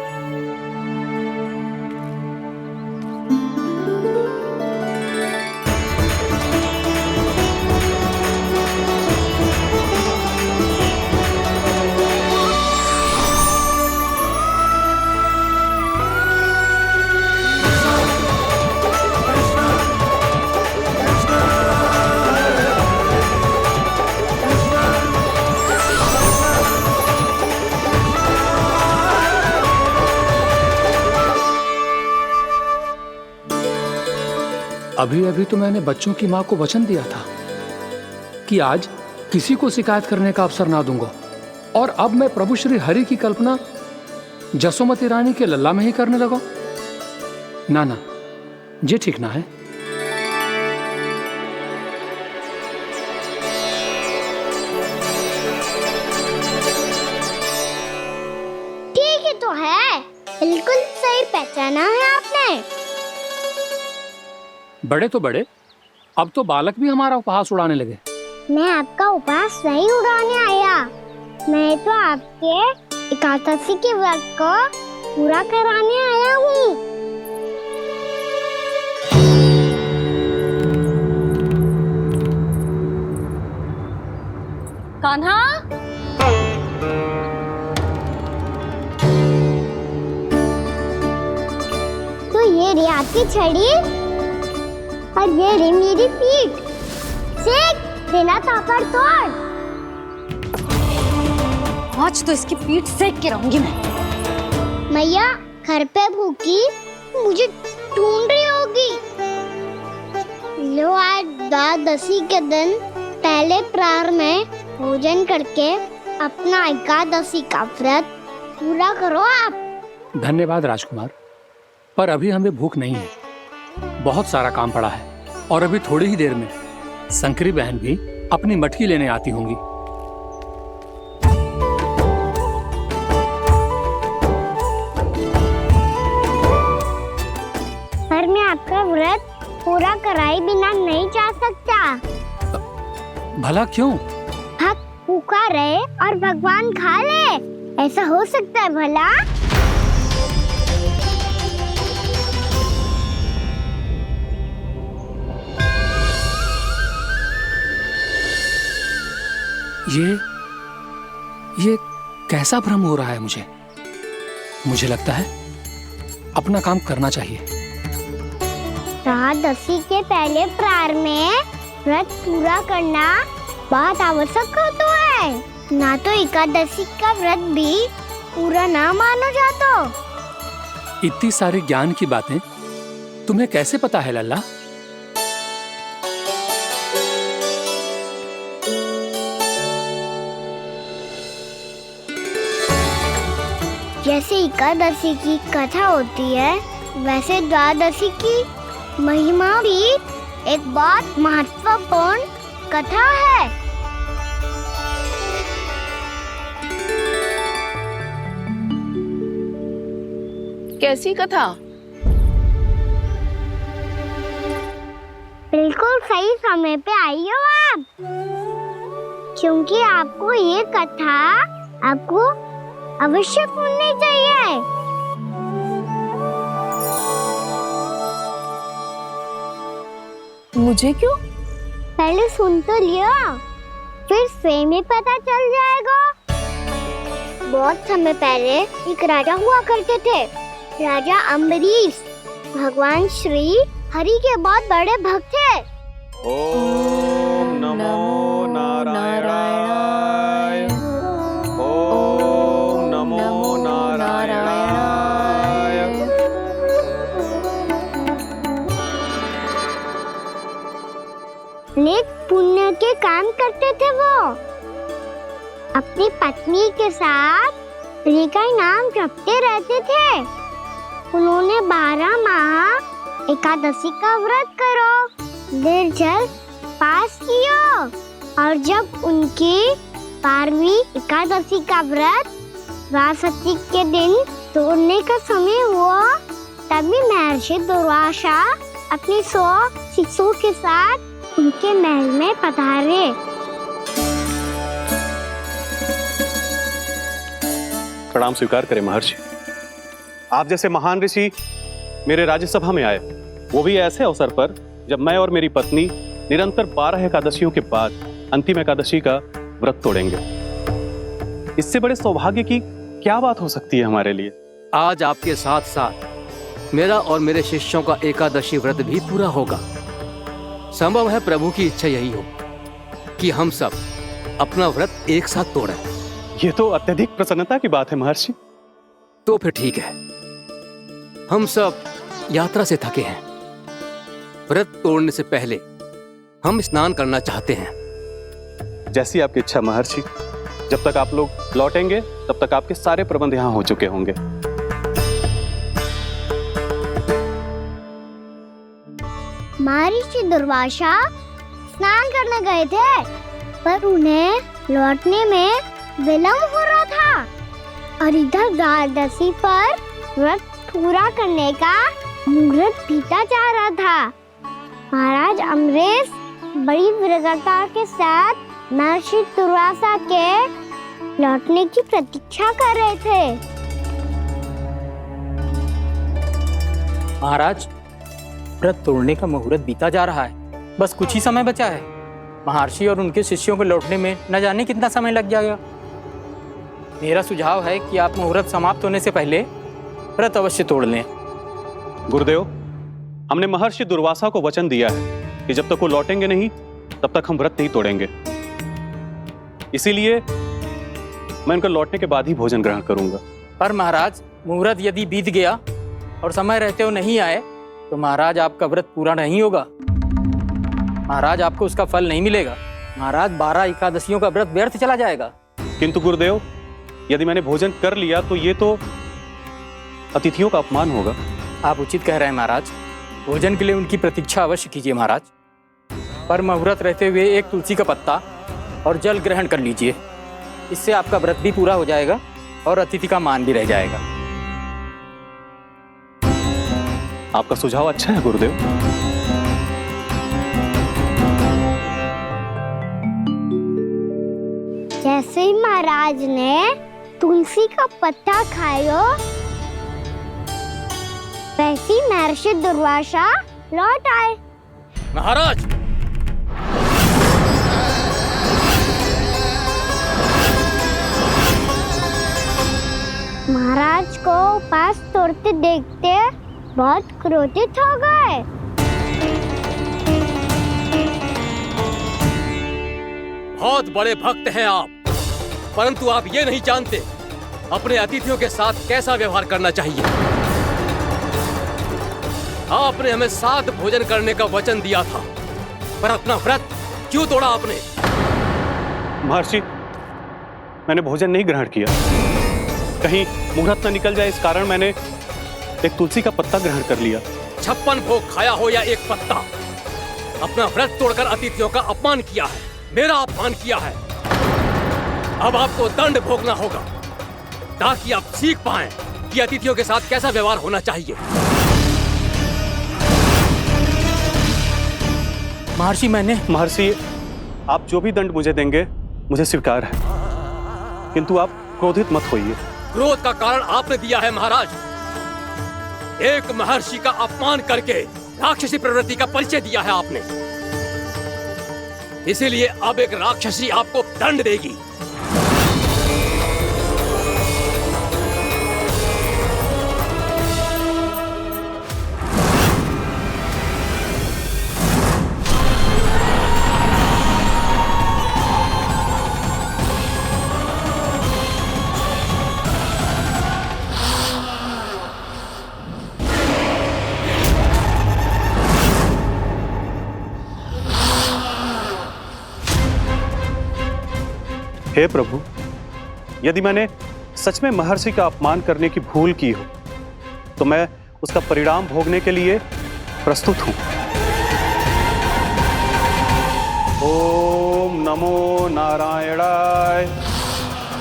S3: अभी अभी तो मैंने बच्चों की मां को वचन दिया था कि आज किसी को शिकायत करने का अवसर ना दूंगा, और अब मैं प्रभु श्री हरि की कल्पना जसोमती रानी के लल्ला में ही करने लगा। ना ना, ये ठीक ना है।
S5: ठीक ही तो है, बिल्कुल सही पहचाना है आपने।
S3: बड़े तो बड़े, अब तो बालक भी हमारा उपहास उड़ाने लगे।
S5: मैं आपका उपहास नहीं उड़ाने आया, मैं तो आपके एकादशी के व्रत को पूरा कराने आया हूँ।
S2: कान्हा,
S5: तो ये रही आपकी छड़ी और ये रही मेरी पीठ। सेक देना तापड़ तोड़।
S2: आज तो इसकी पीठ सेक के रहूंगी मैं।
S5: मैया घर पे भूखी मुझे ढूंढ रही होगी। लो, आज द्वादशी के दिन पहले प्रहर में भोजन करके अपना एकादशी का व्रत पूरा करो आप।
S3: धन्यवाद राजकुमार, पर अभी हमें भूख नहीं है। बहुत सारा काम पड़ा है, और अभी थोड़ी ही देर में शंकरी बहन भी अपनी मटकी लेने आती होंगी।
S5: पर मैं आपका व्रत पूरा कराए बिना नहीं जा सकता।
S3: भला क्यों?
S5: भक्त भूखा रहे और भगवान खा ले, ऐसा हो सकता है भला?
S3: ये कैसा भ्रम हो रहा है मुझे लगता है अपना काम करना चाहिए।
S5: द्वादशी के पहले प्रहर में व्रत पूरा करना बहुत आवश्यक होता है। ना तो एकादशी का व्रत भी पूरा ना मानो जातो।
S3: इतनी सारी ज्ञान की बातें तुम्हें कैसे पता है लल्ला?
S5: जैसे एकादशी की कथा होती है, वैसे द्वादशी की महिमा भी एक बहुत महत्वपूर्ण कथा है।
S12: कैसी कथा?
S5: बिल्कुल सही समय पे आई हो आप, क्योंकि आपको ये कथा आपको अवश्य सुननी चाहिए।
S4: मुझे क्यों?
S5: पहले सुन तो लिया, फिर स्वयं ही पता चल जाएगा। बहुत समय पहले एक राजा हुआ करते थे, राजा अम्बरीश। भगवान श्री हरि के बहुत बड़े भक्त थे।
S8: ओम नमो नारायणाय। ओम नमो नारायणाय।
S5: नेक पुण्य के काम करते थे वो। अपनी पत्नी के साथ हरि का नाम जपते रहते थे। उन्होंने 12 माह एकादशी का व्रत करो निर्जल पास किया, और जब उनकी 12वीं एकादशी का व्रत द्वादशी के दिन तोड़ने का समय हुआ, तभी महर्षि दुर्वासा अपनी 100 शिष्यों के साथ उनके महल में पधारे।
S13: प्रणाम स्वीकार करें महर्षि। आप जैसे महान ऋषि मेरे राज्यसभा में आए, वो भी ऐसे अवसर पर जब मैं और मेरी पत्नी निरंतर 12 एकादशियों के बाद अंतिम एकादशी का व्रत तोड़ेंगे। इससे बड़े सौभाग्य की क्या बात हो सकती है हमारे लिए।
S14: आज आपके साथ साथ मेरा और मेरे शिष्यों का एकादशी व्रत भी पूरा होगा। संभव है प्रभु की इच्छा यही हो कि हम सब अपना व्रत एक साथ तोड़ें।
S13: ये तो अत्यधिक प्रसन्नता की बात है महर्षि।
S14: तो फिर ठीक है, हम सब यात्रा से थके हैं। व्रत तोड़ने से पहले हम स्नान करना चाहते हैं।
S13: जैसी आपकी इच्छा महर्षि। जब तक आप लोग लौटेंगे तब तक आपके सारे प्रबंध यहाँ हो चुके होंगे।
S5: महर्षि दुर्वासा स्नान करने गए थे, पर उन्हें लौटने में विलंब हो रहा था, और इधर द्वादशी पर व्रत पूरा करने का मुहूर्त बीता जा रहा था। महाराज अम्बरीश बड़ी विरगता के साथ महर्षि दुर्वासा के लौटने की प्रतीक्षा कर रहे थे।
S15: महाराज, व्रत तोड़ने का मुहूर्त बीता जा रहा है। बस कुछ ही समय बचा है। महर्षि और उनके शिष्यों को लौटने में न जाने कितना समय लग जाएगा। मेरा सुझाव है कि आप मुहूर्त समाप्त होने से पहले व्रत अवश्य तोड़ लें।
S13: गुरुदेव, हमने महर्षि दुर्वासा को वचन दिया है कि जब तक वो लौटेंगे नहीं तब तक हम व्रत नहीं तोड़ेंगे। इसीलिए मैं उनके लौटने के बाद ही भोजन ग्रहण करूंगा।
S15: पर महाराज, मुहूर्त यदि बीत गया और समय रहते हुए नहीं आए तो महाराज आपका व्रत पूरा नहीं होगा। महाराज, आपको उसका फल नहीं मिलेगा। महाराज, 12 एकादशियों का व्रत व्यर्थ चला जाएगा।
S13: किंतु गुरुदेव, यदि मैंने भोजन कर लिया तो ये तो अतिथियों का अपमान होगा।
S15: आप उचित कह रहे हैं महाराज। भोजन के लिए उनकी प्रतीक्षा अवश्य कीजिए महाराज। पर मुहूर्त रहते हुए एक तुलसी का पत्ता और जल ग्रहण कर लीजिए। इससे आपका व्रत भी पूरा हो जाएगा और अतिथि का मान भी रह जाएगा।
S13: आपका सुझाव अच्छा है गुरुदेव।
S5: जैसे ही महाराज ने तुलसी का पत्ता खाया, वैसे ही महर्षि दुर्वासा लौट आए।
S14: महाराज,
S5: महाराज को उपास तोड़ते देखते बहुत क्रोधित हो गए।
S14: बहुत बड़े भक्त हैं आप, परंतु आप ये नहीं जानते अपने अतिथियों के साथ कैसा व्यवहार करना चाहिए। आपने हमें साथ भोजन करने का वचन दिया था, पर अपना व्रत क्यों तोड़ा आपने?
S13: महर्षि, मैंने भोजन नहीं ग्रहण किया। कहीं मुहूर्त न निकल जाए इस कारण मैंने एक तुलसी का पत्ता ग्रहण कर लिया।
S14: 56 भोग खाया हो या एक पत्ता, अपना व्रत तोड़कर अतिथियों का अपमान किया है, मेरा अपमान किया है। अब आपको दंड भोगना होगा ताकि आप सीख पाएं कि अतिथियों के साथ कैसा व्यवहार होना चाहिए।
S13: महर्षि, आप जो भी दंड मुझे देंगे मुझे स्वीकार है, किंतु आप क्रोधित मत होइए।
S14: क्रोध का कारण आपने दिया है महाराज। एक महर्षि का अपमान करके राक्षसी प्रवृत्ति का परिचय दिया है आपने। इसीलिए अब एक राक्षसी आपको दंड देगी।
S13: हे प्रभु, यदि मैंने सच में महर्षि का अपमान करने की भूल की हो तो मैं उसका परिणाम भोगने के लिए प्रस्तुत हूं। ओम नमो नारायणाय,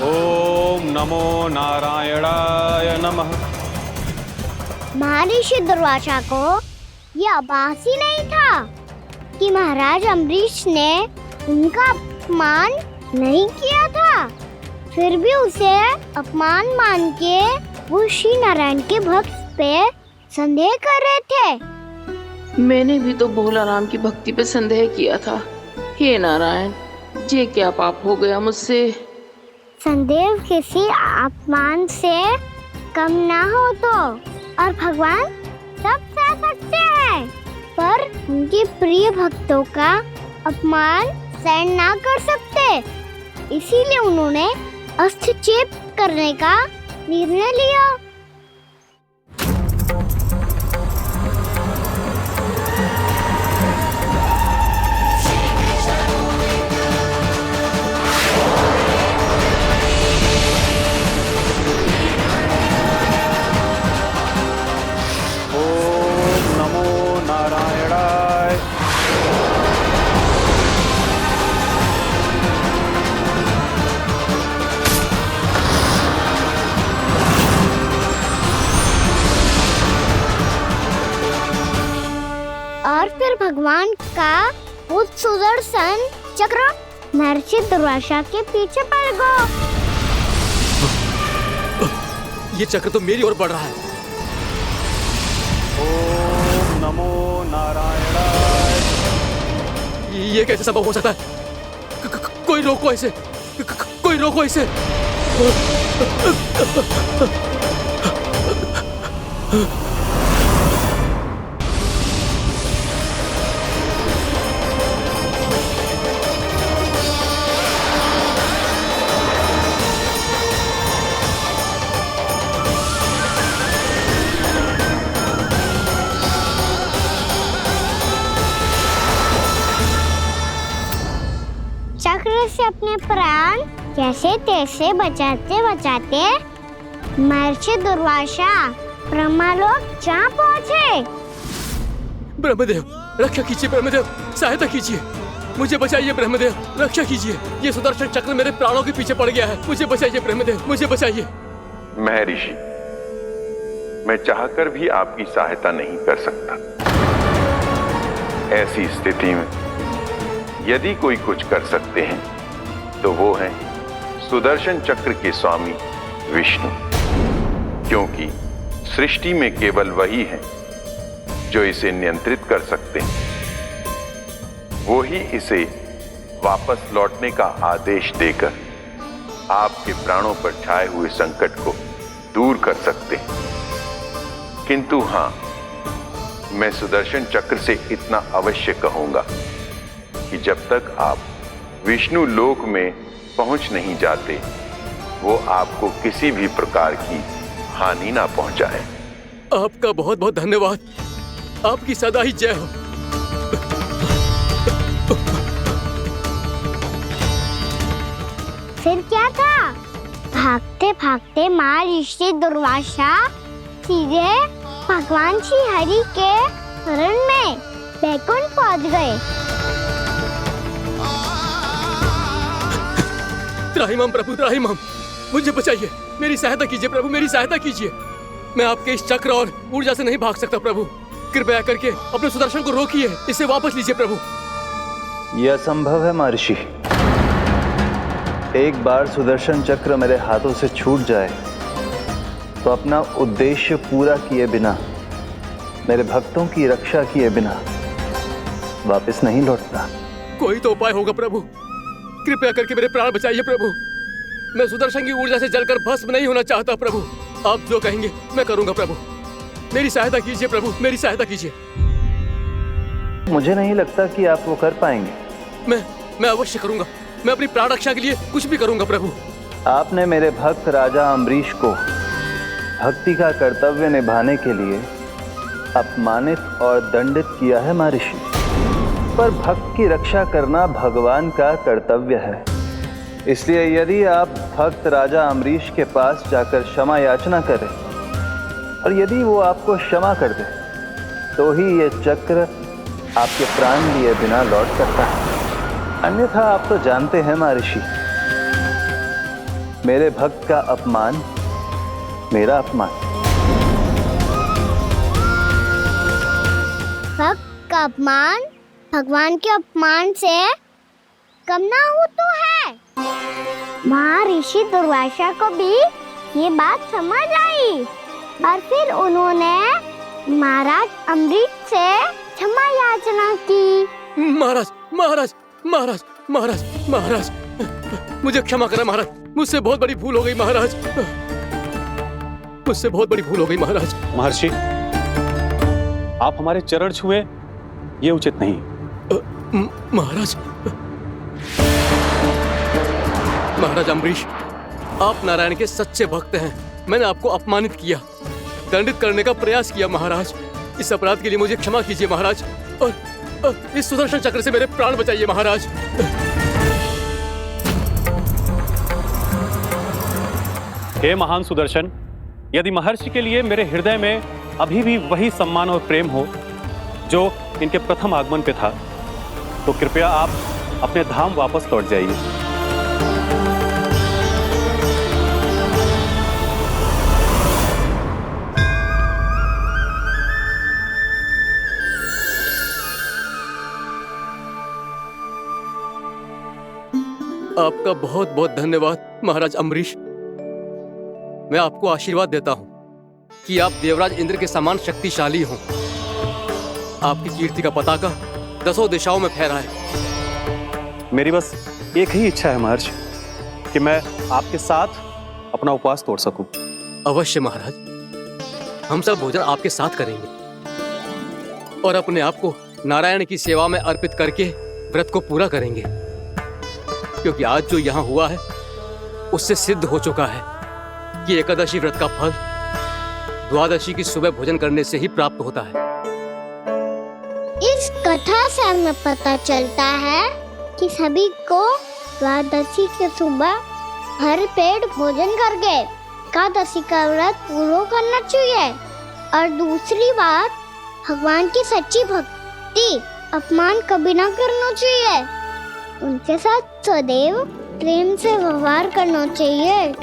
S13: ओम नमो नारायणाय नमः।
S5: महर्षि दुर्वासा को यह आभास ही नहीं था कि महाराज अम्बरीश ने उनका अपमान नहीं किया था। फिर भी उसे अपमान मान के वो श्री नारायण के भक्त पे संदेह कर रहे थे।
S12: मैंने भी तो भोला राम की भक्ति पे संदेह किया था। हे नारायण, ये क्या पाप हो गया मुझसे।
S5: संदेह किसी अपमान से कम ना हो तो, और भगवान सब सह सकते हैं, पर उनके प्रिय भक्तों का अपमान सहन ना कर सकते। इसीलिए उन्होंने अस्थिचेप करने का निर्णय लिया।
S13: ओम नमो नारायणाय।
S5: और फिर भगवान का वो सुदर्शन चक्र महर्षि दुर्वासा के पीछे पड़ गया।
S14: ये चक्र तो मेरी ओर बढ़ रहा है।
S13: ओम नमो नारायणाय।
S14: ये कैसे संभव हो सकता है? कोई रोको इसे, कोई रोको इसे।
S5: चक्र से अपने प्राण जैसे तैसे बचाते बचाते महर्षि दुर्वासा ब्रह्मलोक जा पहुँचे।
S14: ब्रह्मदेव, रक्षा कीजिए। ब्रह्मदेव, सहायता कीजिए। मुझे बचाइए ब्रह्मदेव, रक्षा कीजिए। ये सुदर्शन चक्र मेरे प्राणों के पीछे पड़ गया है। मुझे बचाइए ब्रह्मदेव, मुझे बचाइए।
S9: महर्षि, मैं चाहकर भी आपकी सहायता नहीं कर सकता। ऐसी स्थिति में यदि कोई कुछ कर सकते हैं तो वो हैं सुदर्शन चक्र के स्वामी विष्णु, क्योंकि सृष्टि में केवल वही है जो इसे नियंत्रित कर सकते हैं। वो ही इसे वापस लौटने का आदेश देकर आपके प्राणों पर छाए हुए संकट को दूर कर सकते हैं। किंतु हां, मैं सुदर्शन चक्र से इतना अवश्य कहूंगा कि जब तक आप विष्णु लोक में पहुंच नहीं जाते, वो आपको किसी भी प्रकार की हानि ना पहुंचाए।
S14: आपका बहुत बहुत धन्यवाद। आपकी सदा ही जय हो।
S5: फिर क्या था? भागते भागते महर्षि दुर्वासा सीधे भगवान श्री हरि के शरण में बैकुंठ पहुंच गए।
S14: त्राहिमाम प्रभु, त्राहिमाम, मुझे बचाइए। मेरी सहायता कीजिए प्रभु, मेरी सहायता कीजिए। मैं आपके इस चक्र और ऊर्जा से नहीं भाग सकता प्रभु। कृपया करके अपने सुदर्शन को रोकिए, इसे वापस लीजिए प्रभु।
S10: यह असंभव है महर्षि। एक बार सुदर्शन चक्र मेरे हाथों से छूट जाए तो अपना उद्देश्य पूरा किए बिना, मेरे भक्तों की रक्षा किए बिना वापस नहीं लौटता।
S14: कोई तो उपाय होगा प्रभु, कृपया करके मेरे प्राण बचाइए प्रभु। मैं सुदर्शन की ऊर्जा से जलकर भस्म नहीं होना चाहता प्रभु। आप जो कहेंगे मैं करूंगा प्रभु। मेरी सहायता कीजिए प्रभु, मेरी सहायता कीजिए।
S10: मुझे नहीं लगता कि आप वो कर पाएंगे।
S14: मैं अवश्य करूंगा। मैं अपनी प्राण रक्षा के लिए कुछ भी करूंगा प्रभु।
S10: आपने मेरे भक्त राजा अम्बरीश को भक्ति का कर्तव्य निभाने के लिए अपमानित और दंडित किया है महर्षि, पर भक्त की रक्षा करना भगवान का कर्तव्य है। इसलिए यदि आप भक्त राजा अम्बरीश के पास जाकर क्षमा याचना करें और यदि वो आपको क्षमा कर दे तो ही ये चक्र आपके प्राण लिए बिना लौट सकता है। अन्यथा आप तो जानते हैं महर्षि, मेरे भक्त का अपमान मेरा अपमान।
S5: भक्त का अपमान भगवान के अपमान से कम ना हो तो है। महर्षि दुर्वासा को भी ये बात समझ आई और फिर उन्होंने महाराज अम्बरीश से क्षमा याचना की।
S14: महाराज महाराज महाराज महाराज महाराज, मुझे क्षमा करें महाराज। मुझसे बहुत बड़ी भूल हो गई महाराज, मुझसे बहुत बड़ी भूल हो गई महाराज।
S13: महर्षि, आप हमारे चरण छुए ये उचित नहीं।
S14: महाराज महाराज अम्बरीश, आप नारायण के सच्चे भक्त हैं। मैंने आपको अपमानित किया, दंडित करने का प्रयास किया महाराज। इस अपराध के लिए मुझे क्षमा कीजिए महाराज, और इस सुदर्शन चक्र से मेरे प्राण बचाइए महाराज।
S13: हे महान सुदर्शन, यदि महर्षि के लिए मेरे हृदय में अभी भी वही सम्मान और प्रेम हो जो इनके प्रथम आगमन पे था, तो कृपया आप अपने धाम वापस लौट जाइए।
S14: आपका बहुत बहुत धन्यवाद महाराज अम्बरीश। मैं आपको आशीर्वाद देता हूं कि आप देवराज इंद्र के समान शक्तिशाली हों। आपकी कीर्ति का पताका 10 दिशाओं में फहराए।
S13: मेरी बस एक ही इच्छा है महर्षि, कि मैं आपके साथ अपना उपवास तोड़ सकूं।
S14: अवश्य महाराज, हम सब भोजन आपके साथ करेंगे और अपने आप को नारायण की सेवा में अर्पित करके व्रत को पूरा करेंगे, क्योंकि आज जो यहाँ हुआ है उससे सिद्ध हो चुका है कि एकादशी व्रत का फल द्वादशी की सुबह भोजन करने से ही प्राप्त होता है।
S5: इस कथा से हमें पता चलता है कि सभी को द्वादशी के सुबह भर पेट भोजन करके एकादशी का व्रत पूरा करना चाहिए। और दूसरी बात, भगवान की सच्ची भक्ति अपमान कभी ना करना चाहिए। उनके साथ सदैव प्रेम से व्यवहार करना चाहिए।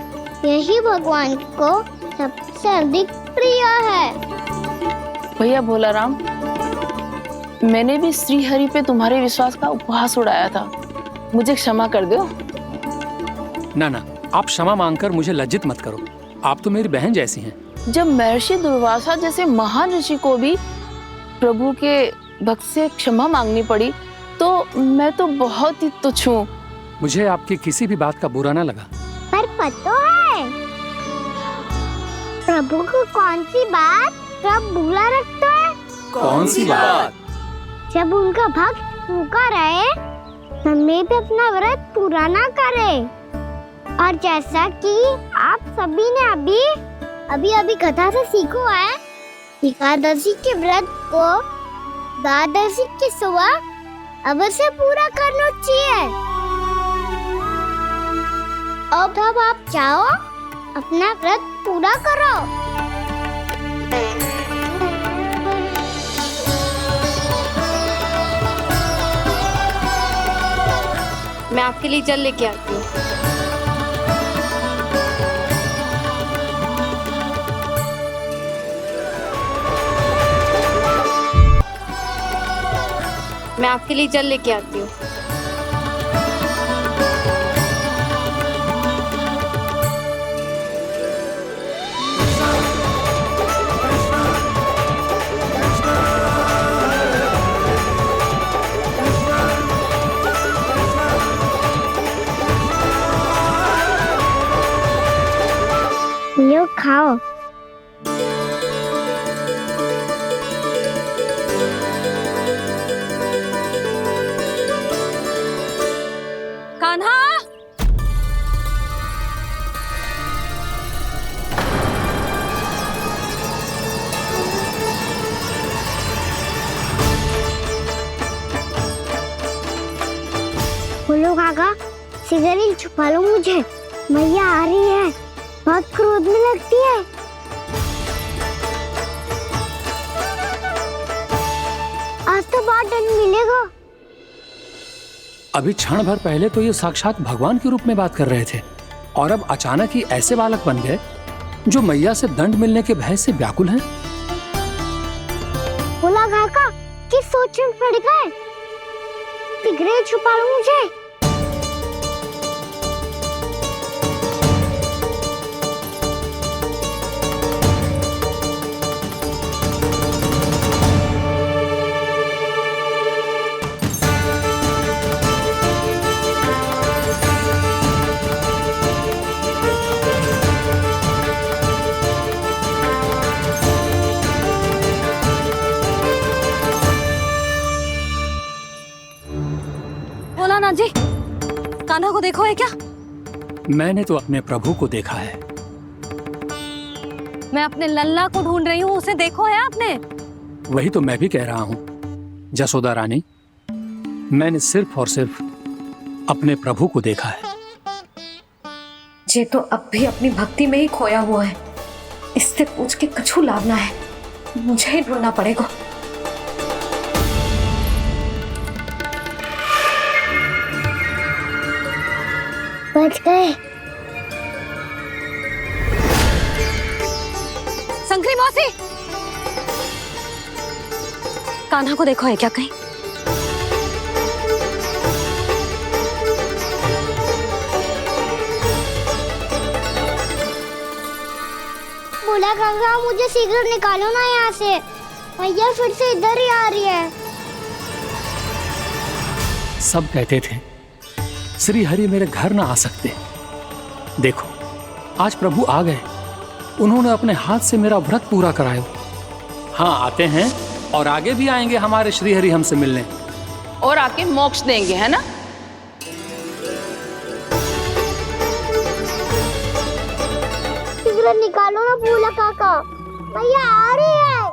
S5: यही भगवान को सबसे अधिक प्रिय है।
S12: भैया भोला राम, मैंने भी श्री हरि पे तुम्हारे विश्वास का उपहास उड़ाया था, मुझे क्षमा कर दो।
S3: ना ना, आप क्षमा मांगकर मुझे लज्जित मत करो। आप तो मेरी बहन जैसी हैं।
S12: जब महर्षि दुर्वासा जैसे महान ऋषि को भी प्रभु के भक्त से क्षमा मांगनी पड़ी, तो मैं तो बहुत ही तुच्छ हूँ।
S3: मुझे आपकी किसी भी बात का बुरा ना लगा।
S5: पर पता है प्रभु को कौन सी बात सब भूला रखता है?
S3: कौन सी बात?
S5: जब उनका भक्त भूखा रहे, हमें भी अपना व्रत पूरा ना करे। और जैसा कि आप सभी ने अभी कथा से सीखो है, एकादशी के व्रत को द्वादशी की सुबह अवश्य पूरा करना चाहिए। अब आप जाओ, अपना व्रत पूरा करो।
S2: मैं आपके लिए जल लेके आती हूँ। मैं आपके लिए जल लेके आती हूँ।
S5: यो खाओ।
S2: कान्हा,
S5: बोलो काका, सिगरेट छुपा लो मुझे, मैया आ रही है, बहुत क्रोध में लगती है। आज तो बहुत दंड मिलेगा।
S3: अभी क्षण भर पहले तो ये साक्षात भगवान के रूप में बात कर रहे थे और अब अचानक ही ऐसे बालक बन गए जो मैया से दंड मिलने के भय से व्याकुल हैं।
S5: बोला काका, किस सोच में पड़ गए? सिगरेट छुपा लो मुझे।
S2: भोलानाथ जी, कान्हा को देखो है क्या?
S3: मैंने तो अपने प्रभु को देखा है।
S2: मैं अपने लल्ला को ढूंढ रही हूँ, उसे देखो है आपने?
S3: वही तो मैं भी कह रहा हूँ जसोदा रानी, मैंने सिर्फ और सिर्फ अपने प्रभु को देखा है।
S2: ये तो अब भी अपनी भक्ति में ही खोया हुआ है, इससे पूछ के कछु लाभना है, मुझे ही ढूंढना पड़ेगा।
S5: बच गए।
S2: संकरी मौसी, कान्हा को देखो है क्या कहीं?
S5: बोला काका, मुझे सिगरेट निकालो ना यहाँ से, भैया फिर से इधर ही आ रही है।
S3: सब कहते थे श्री हरि मेरे घर ना आ सकते। देखो आज प्रभु आ गए, उन्होंने अपने हाथ से मेरा व्रत पूरा कराया। हाँ आते हैं और आगे भी आएंगे हमारे श्री हरि हमसे मिलने
S12: और आके मोक्ष देंगे, है ना?
S5: सिगरेट निकालो ना बोला काका, भैया आ रही है।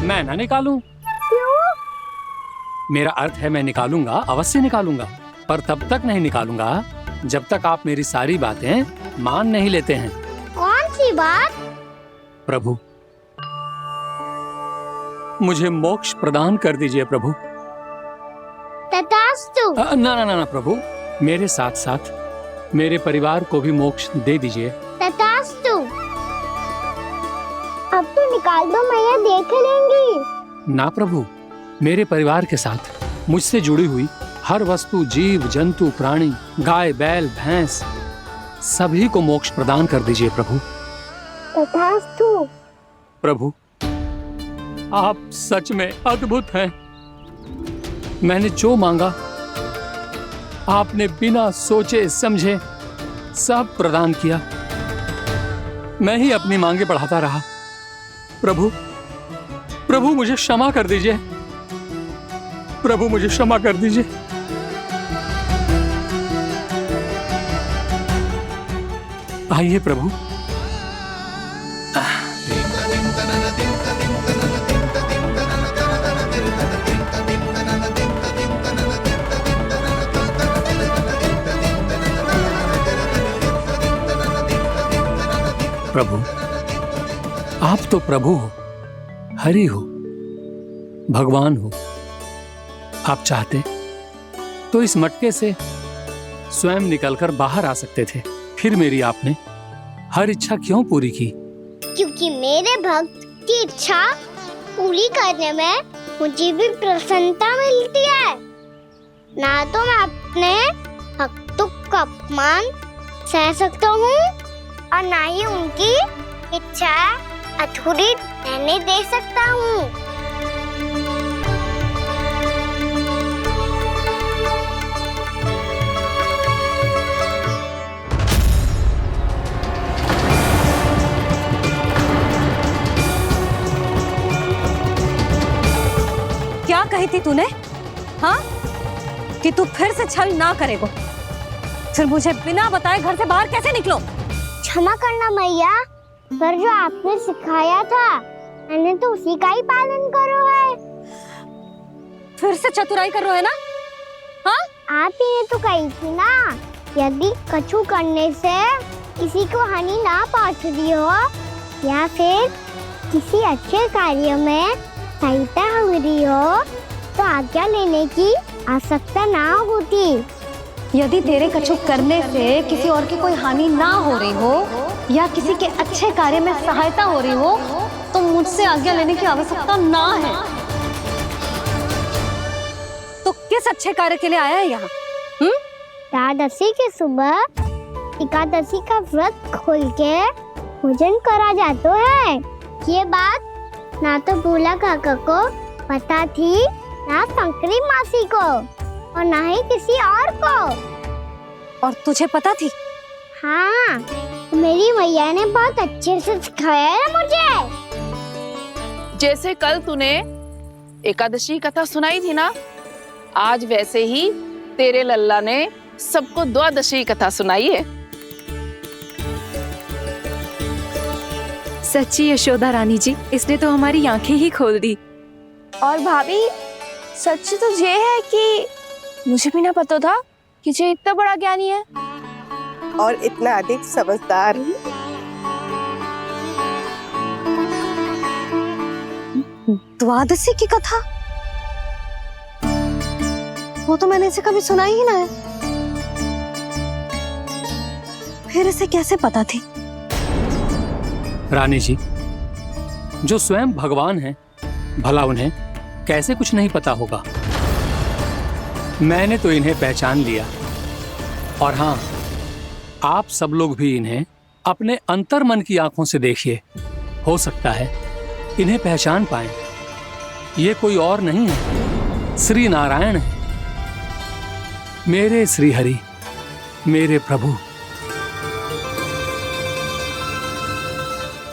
S3: मैं ना निकालूं? मेरा अर्थ है मैं निकालूंगा, अवश्य निकालूंगा, पर तब तक नहीं निकालूंगा जब तक आप मेरी सारी बातें मान नहीं लेते हैं।
S5: कौन सी बात?
S3: प्रभु मुझे मोक्ष प्रदान कर दीजिए प्रभु।
S5: तथास्तु।
S3: ना ना ना प्रभु, मेरे साथ साथ मेरे परिवार को भी मोक्ष दे दीजिए।
S5: तथास्तु। अब तो निकाल दो, मैया देख लेंगी।
S3: ना प्रभु, मेरे परिवार के साथ मुझसे जुड़ी हुई हर वस्तु, जीव जंतु, प्राणी, गाय बैल भैंस, सभी को मोक्ष प्रदान कर दीजिए प्रभु।
S5: तथास्तु।
S3: प्रभु आप सच में अद्भुत हैं। मैंने जो मांगा आपने बिना सोचे समझे सब प्रदान किया। मैं ही अपनी मांगे बढ़ाता रहा। प्रभु प्रभु मुझे क्षमा कर दीजिए, प्रभु मुझे क्षमा कर दीजिए। आइए प्रभु। प्रभु आप तो प्रभु हो, हरि हो, भगवान हो। आप चाहते तो इस मटके से स्वयं निकलकर बाहर आ सकते थे, फिर मेरी आपने हर इच्छा क्यों पूरी की?
S5: क्योंकि मेरे भक्त की इच्छा पूरी करने में मुझे भी प्रसन्नता मिलती है। ना तो मैं अपने भक्तों का अपमान सह सकता हूँ और ना ही उनकी इच्छा अधूरी रहने दे सकता हूँ।
S2: की थी तूने? हाँ, कि तू फिर से छल ना करेगा। फिर मुझे बिना बताए घर से बाहर कैसे निकलो?
S5: क्षमा करना मैया, पर जो आपने सिखाया था मैंने तो उसी का ही पालन करो है।
S2: फिर से चतुराई कर रहे हो है ना? हाँ,
S5: आप ही ने तो कही थी ना, यदि कछु करने से किसी को हानि ना पहुंचती हो या फिर किसी अच्छे कार्य में सहायता मिली हो तो आज्ञा लेने की आवश्यकता ना होती।
S2: यदि तेरे कछु करने से किसी और की कोई हानि ना हो रही हो या किसी के अच्छे कार्य में सहायता हो रही हो तो मुझसे आज्ञा लेने की आवश्यकता ना है। तो किस अच्छे कार्य के लिए आया है यहाँ?
S5: एकादशी के सुबह एकादशी का व्रत खोल के भोजन करा जाता है। ये बात ना तो भोला काका को पता थी, ना शंकरी मासी को और ना ही किसी और को।
S2: और तुझे पता थी?
S5: हाँ, मेरी मैया ने बहुत अच्छे से सिखाया है मुझे।
S12: जैसे कल तूने एकादशी कथा सुनाई थी ना, आज वैसे ही तेरे लल्ला ने सबको द्वादशी कथा सुनाई है।
S4: सच्ची यशोदा रानी जी, इसने तो हमारी आंखें ही खोल दी।
S1: और भाभी, सच तो ये है कि मुझे भी ना पता था कि ये इतना बड़ा ज्ञानी है
S16: और इतना अधिक समझदार।
S2: द्वादशी की कथा? वो तो मैंने इसे कभी सुना ही ना है। फिर इसे कैसे पता थी?
S3: रानी जी, जो स्वयं भगवान हैं, भला उन्हें कैसे कुछ नहीं पता होगा। मैंने तो इन्हें पहचान लिया। और हाँ, आप सब लोग भी इन्हें अपने अंतर मन की आंखों से देखिए, हो सकता है इन्हें पहचान पाएं। ये कोई और नहीं है, श्री नारायण है, मेरे श्री हरि, मेरे प्रभु।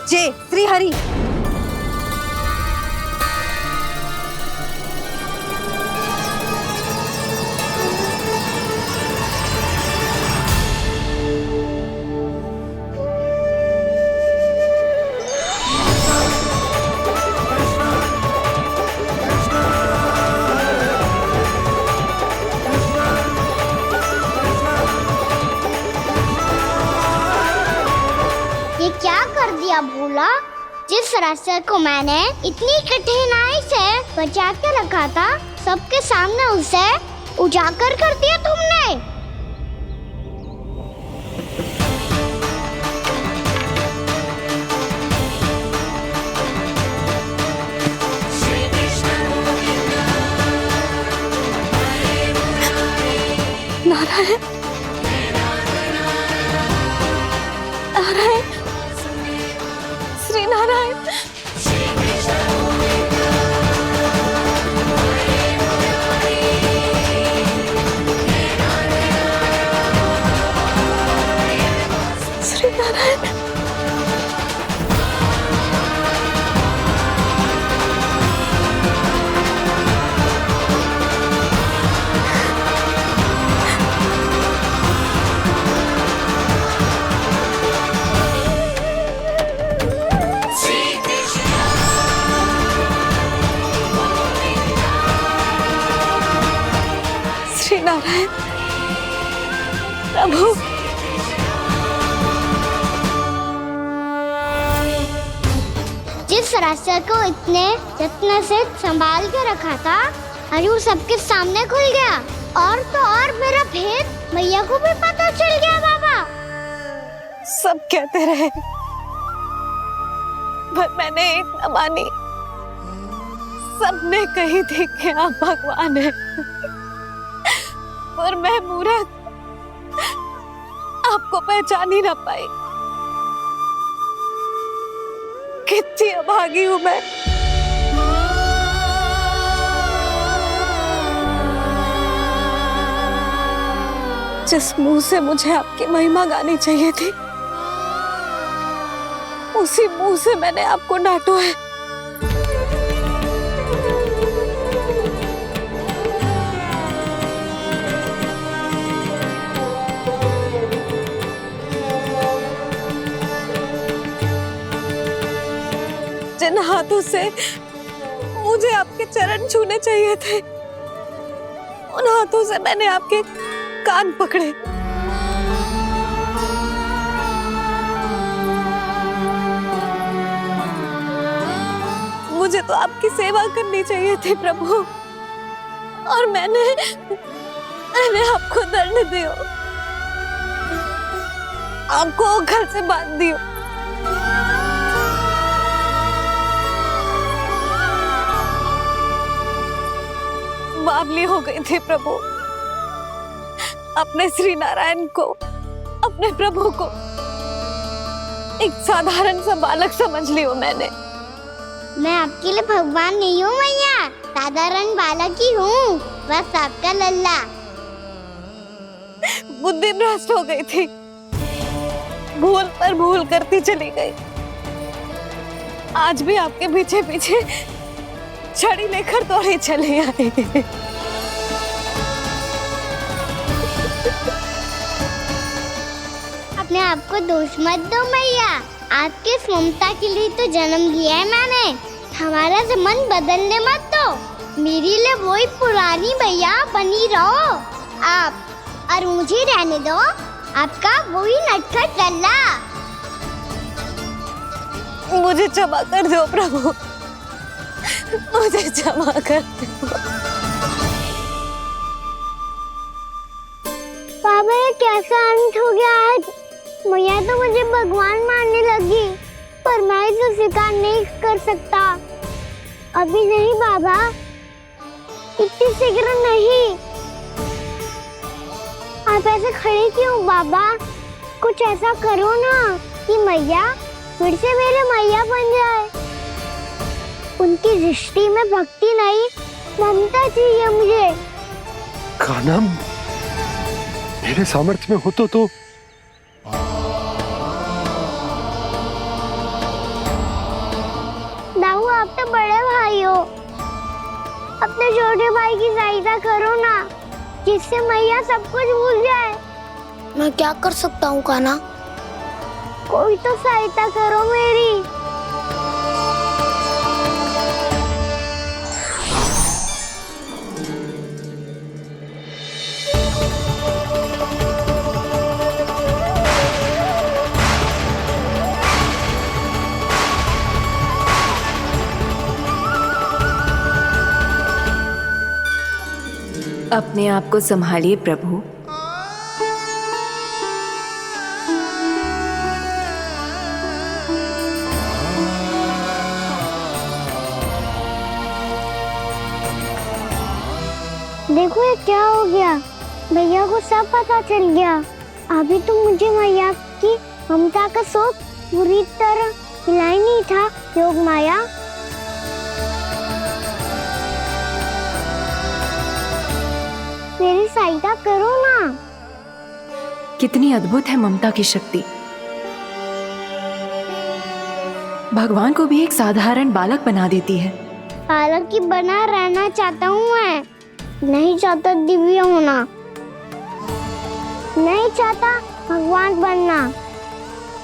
S2: जय श्री हरि।
S5: ये क्या कर दिया भोला? जिस रास्ते को मैंने इतनी कठिनाई से बचा के रखा था, सबके सामने उसे उजागर कर दिया तुमने।
S2: नारायण, नारायण, श्री नारायण। श्री नारायण। श्री नारायण प्रभु।
S5: जिस रास्ते को इतने जत्न से संभाल के रखा था, आज वो सबके सामने खुल गया। और तो और मेरा भेद मैया को भी पता चल गया। बाबा
S2: सब कहते रहे पर मैंने एक न मानी। सबने कही थी कि आप भगवान हैं, पर मैं मूर्ख आपको पहचान ही ना पाई। कितनी अभागी हूं मैं। जिस मुंह से मुझे आपकी महिमा गानी चाहिए थी, उसी मुंह से मैंने आपको डांटा है। जिन हाथों से मुझे आपके चरण छूने चाहिए थे, उन हाथों से मैंने आपके कान पकड़े। मुझे तो आपकी सेवा करनी चाहिए थी प्रभु, और मैंने आपको दंड दियो, आपको घर से बांध दियो। बावली हो गई थी प्रभु। अपने श्री नारायण को, अपने प्रभु को एक साधारण सा बालक समझ लियो मैंने।
S5: मैं आपके लिए भगवान नहीं हूँ मैया, साधारण बालक ही हूँ, बस आपका लल्ला।
S2: बुद्धि भ्रष्ट हो गई थी, भूल पर भूल करती चली गई। आज भी आपके पीछे पीछे छड़ी लेकर दौड़े चले आए।
S5: अपने आप को दोष मत दो मैया, आपके ममता के लिए तो जन्म लिया है मैंने। हमारा मन बदलने मत दो, मेरे लिए वही पुरानी भैया बनी रहो आप, और मुझे रहने दो आपका वही नटखट लल्ला।
S2: मुझे क्षमा कर दो प्रभु, मुझे क्षमा कर दो।
S5: बाबा ये कैसा अंत हो गया आज? मैया तो मुझे भगवान मानने लगी, पर मैं इसे स्वीकार नहीं कर सकता। अभी नहीं बाबा, इतनी शीघ्र नहीं। आप ऐसे खड़े क्यों बाबा? कुछ ऐसा करो ना कि मैया फिर से मेरे मैया बन जाए। उनकी दृष्टि में भक्ति नहीं, ममता चाहिए मुझे।
S17: कान्हा, मेरे सामर्थ्य में हो तो
S5: दाऊ, आप तो बड़े भाई हो, अपने छोटे भाई की सहायता करो ना, जिससे मैया सब कुछ भूल जाए। मैं क्या कर सकता हूँ कान्हा? कोई तो सहायता करो मेरी।
S4: अपने आप को संभालिए प्रभु।
S5: देखो ये क्या हो गया, भैया को सब पता चल गया। अभी तो मुझे मैया की ममता का शौक पूरी तरह हिला ही नहीं था। योग माया, मेरी सहायता करो ना।
S4: कितनी अद्भुत है ममता की शक्ति। भगवान को भी एक साधारण बालक बना देती है।
S5: बालक की बना रहना चाहता हूँ मैं, नहीं चाहता दिव्य होना, नहीं चाहता भगवान बनना।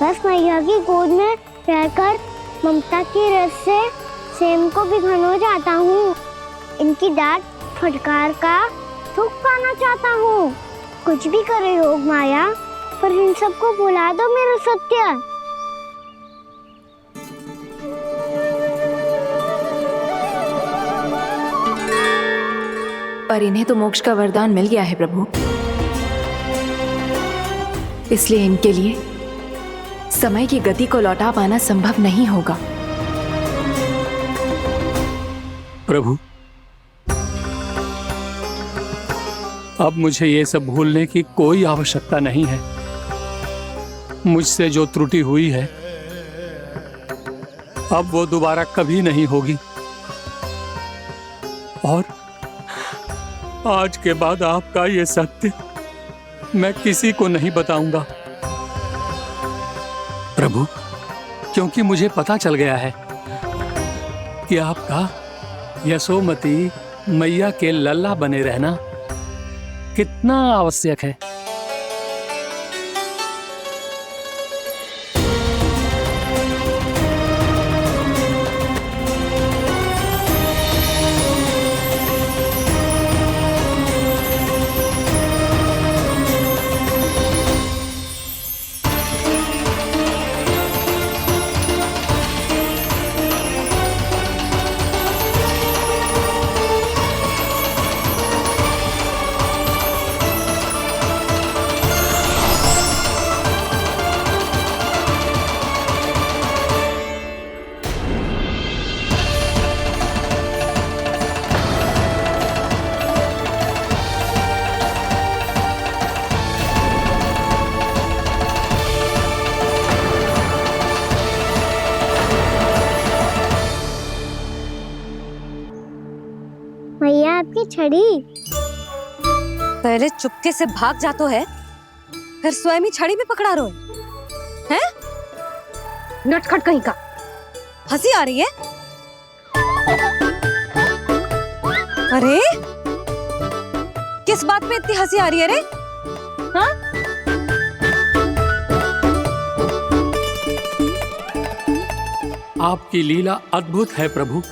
S5: बस मैया की गोद में रहकर ममता की रस से सेम को भिगोना चाहता हूँ। इनकी डांट फटकार का सुख पाना चाहता हूँ। कुछ भी करे योग माया, पर इन सबको भुला दो मेरा सत्य।
S4: पर इन्हें तो मोक्ष का वरदान मिल गया है प्रभु, इसलिए इनके लिए समय की गति को लौटा पाना संभव नहीं होगा।
S3: प्रभु, अब मुझे ये सब भूलने की कोई आवश्यकता नहीं है। मुझसे जो त्रुटि हुई है अब वो दोबारा कभी नहीं होगी, और आज के बाद आपका ये सत्य मैं किसी को नहीं बताऊंगा प्रभु, क्योंकि मुझे पता चल गया है कि आपका यशोमती मैया के लल्ला बने रहना कितना आवश्यक है।
S5: छड़ी।
S2: पहले चुपके से भाग जा तो है, फिर स्वयं ही छड़ी भी पकड़ा रहे हैं? नटखट कहीं का। हंसी आ रही है? अरे किस बात पे इतनी हंसी आ रही है रे? हाँ?
S3: आपकी लीला अद्भुत है प्रभु,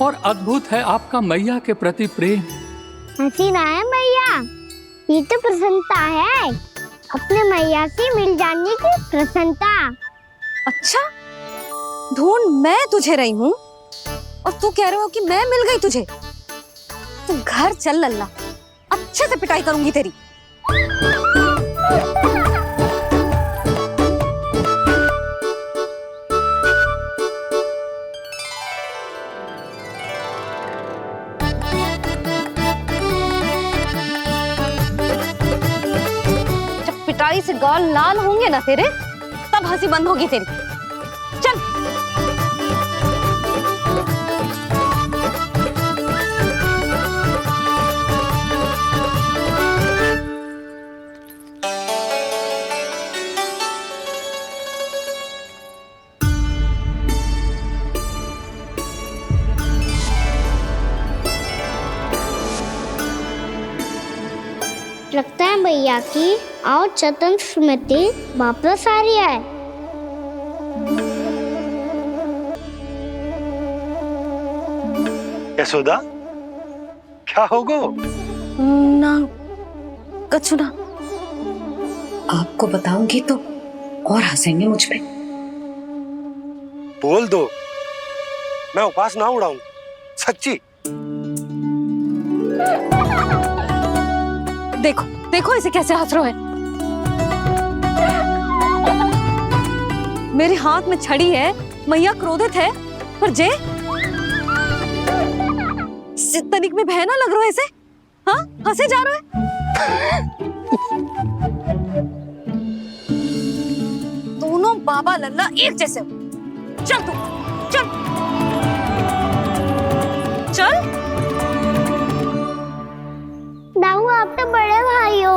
S3: और अद्भुत है आपका मैया के प्रति प्रेम।
S5: हंसी ना है मैया, ये तो प्रसन्नता है, अपने मैया से मिल जाने की प्रसन्नता।
S2: अच्छा, ढूंढ मैं तुझे रही हूँ और तू कह रहे हो कि मैं मिल गई तुझे। तू घर चल लल्ला, अच्छे से पिटाई करूंगी तेरी। जब पिटाई से गाल लाल होंगे ना तेरे, तब हंसी बंद होगी तेरी। चल।
S5: लगता है भैया की और चतन स्मृति वापस आ रही है।
S17: यशोदा, क्या होगो?
S2: ना कछु ना।
S18: आपको बताऊंगी तो और हंसेंगे मुझ पे।
S17: बोल दो, मैं उपास ना उड़ाऊं, सच्ची।
S2: देखो देखो इसे कैसे हंस रहे हैं। मेरे हाथ में छड़ी है, मैया क्रोधित है, पर जे तनिक में भय ना लग रहा है ऐसे? हाँ, हंसे जा रहे हैं। दोनों बाबा लल्ला एक जैसे हो। चल तू, चल चल।
S5: दाऊ, आप तो बड़े भाई हो,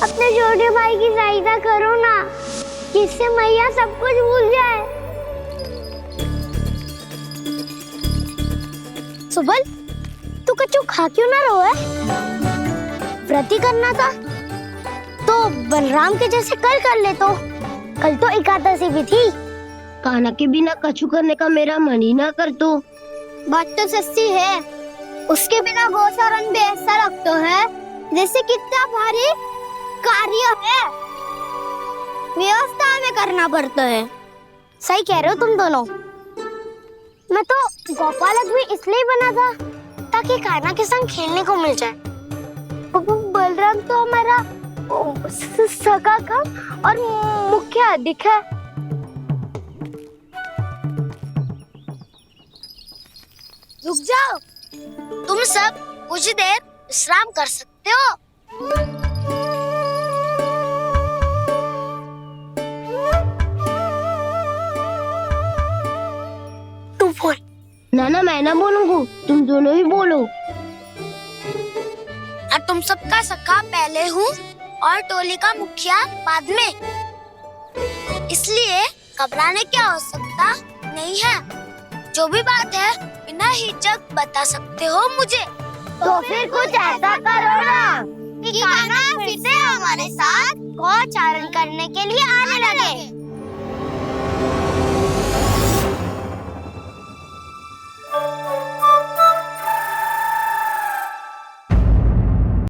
S5: अपने छोटे भाई की सहायता करो ना, जिससे मैया सब कुछ भूल जाए। सुबल, तू कच्चू खा क्यों ना रहो है? व्रत ही करना था तो बलराम के जैसे कल कर ले। तो कल तो एकादशी भी थी।
S19: खाना के बिना कछु करने का मेरा मन ही ना कर। तो
S5: बात तो सच्ची है, उसके बिना गौसारन भी ऐसा लगता है जैसे कितना भारी कार्य है, व्यवस्था में करना पड़ता है। सही कह रहे हो तुम दोनों। मैं तो गोपालक भी इसलिए बना था ताकि कान्हा के संग खेलने को मिल जाए। बलराम तो हमारा सगा काम और मुख्य अधिक है। रुक जाओ, तुम सब कुछ देर विश्राम कर सकते हो। तू बोल।
S19: ना मैं ना बोलूंगा, तुम दोनों ही बोलो।
S5: और तुम सबका सखा पहले हूँ और टोली का मुखिया बाद में, इसलिए घबराने की आवश्यकता नहीं है। जो भी बात है बिना हिचक बता सकते हो मुझे। तो फिर कुछ ऐसा करो ना कि कान्हा फिर से हमारे साथ गौचारण करने के लिए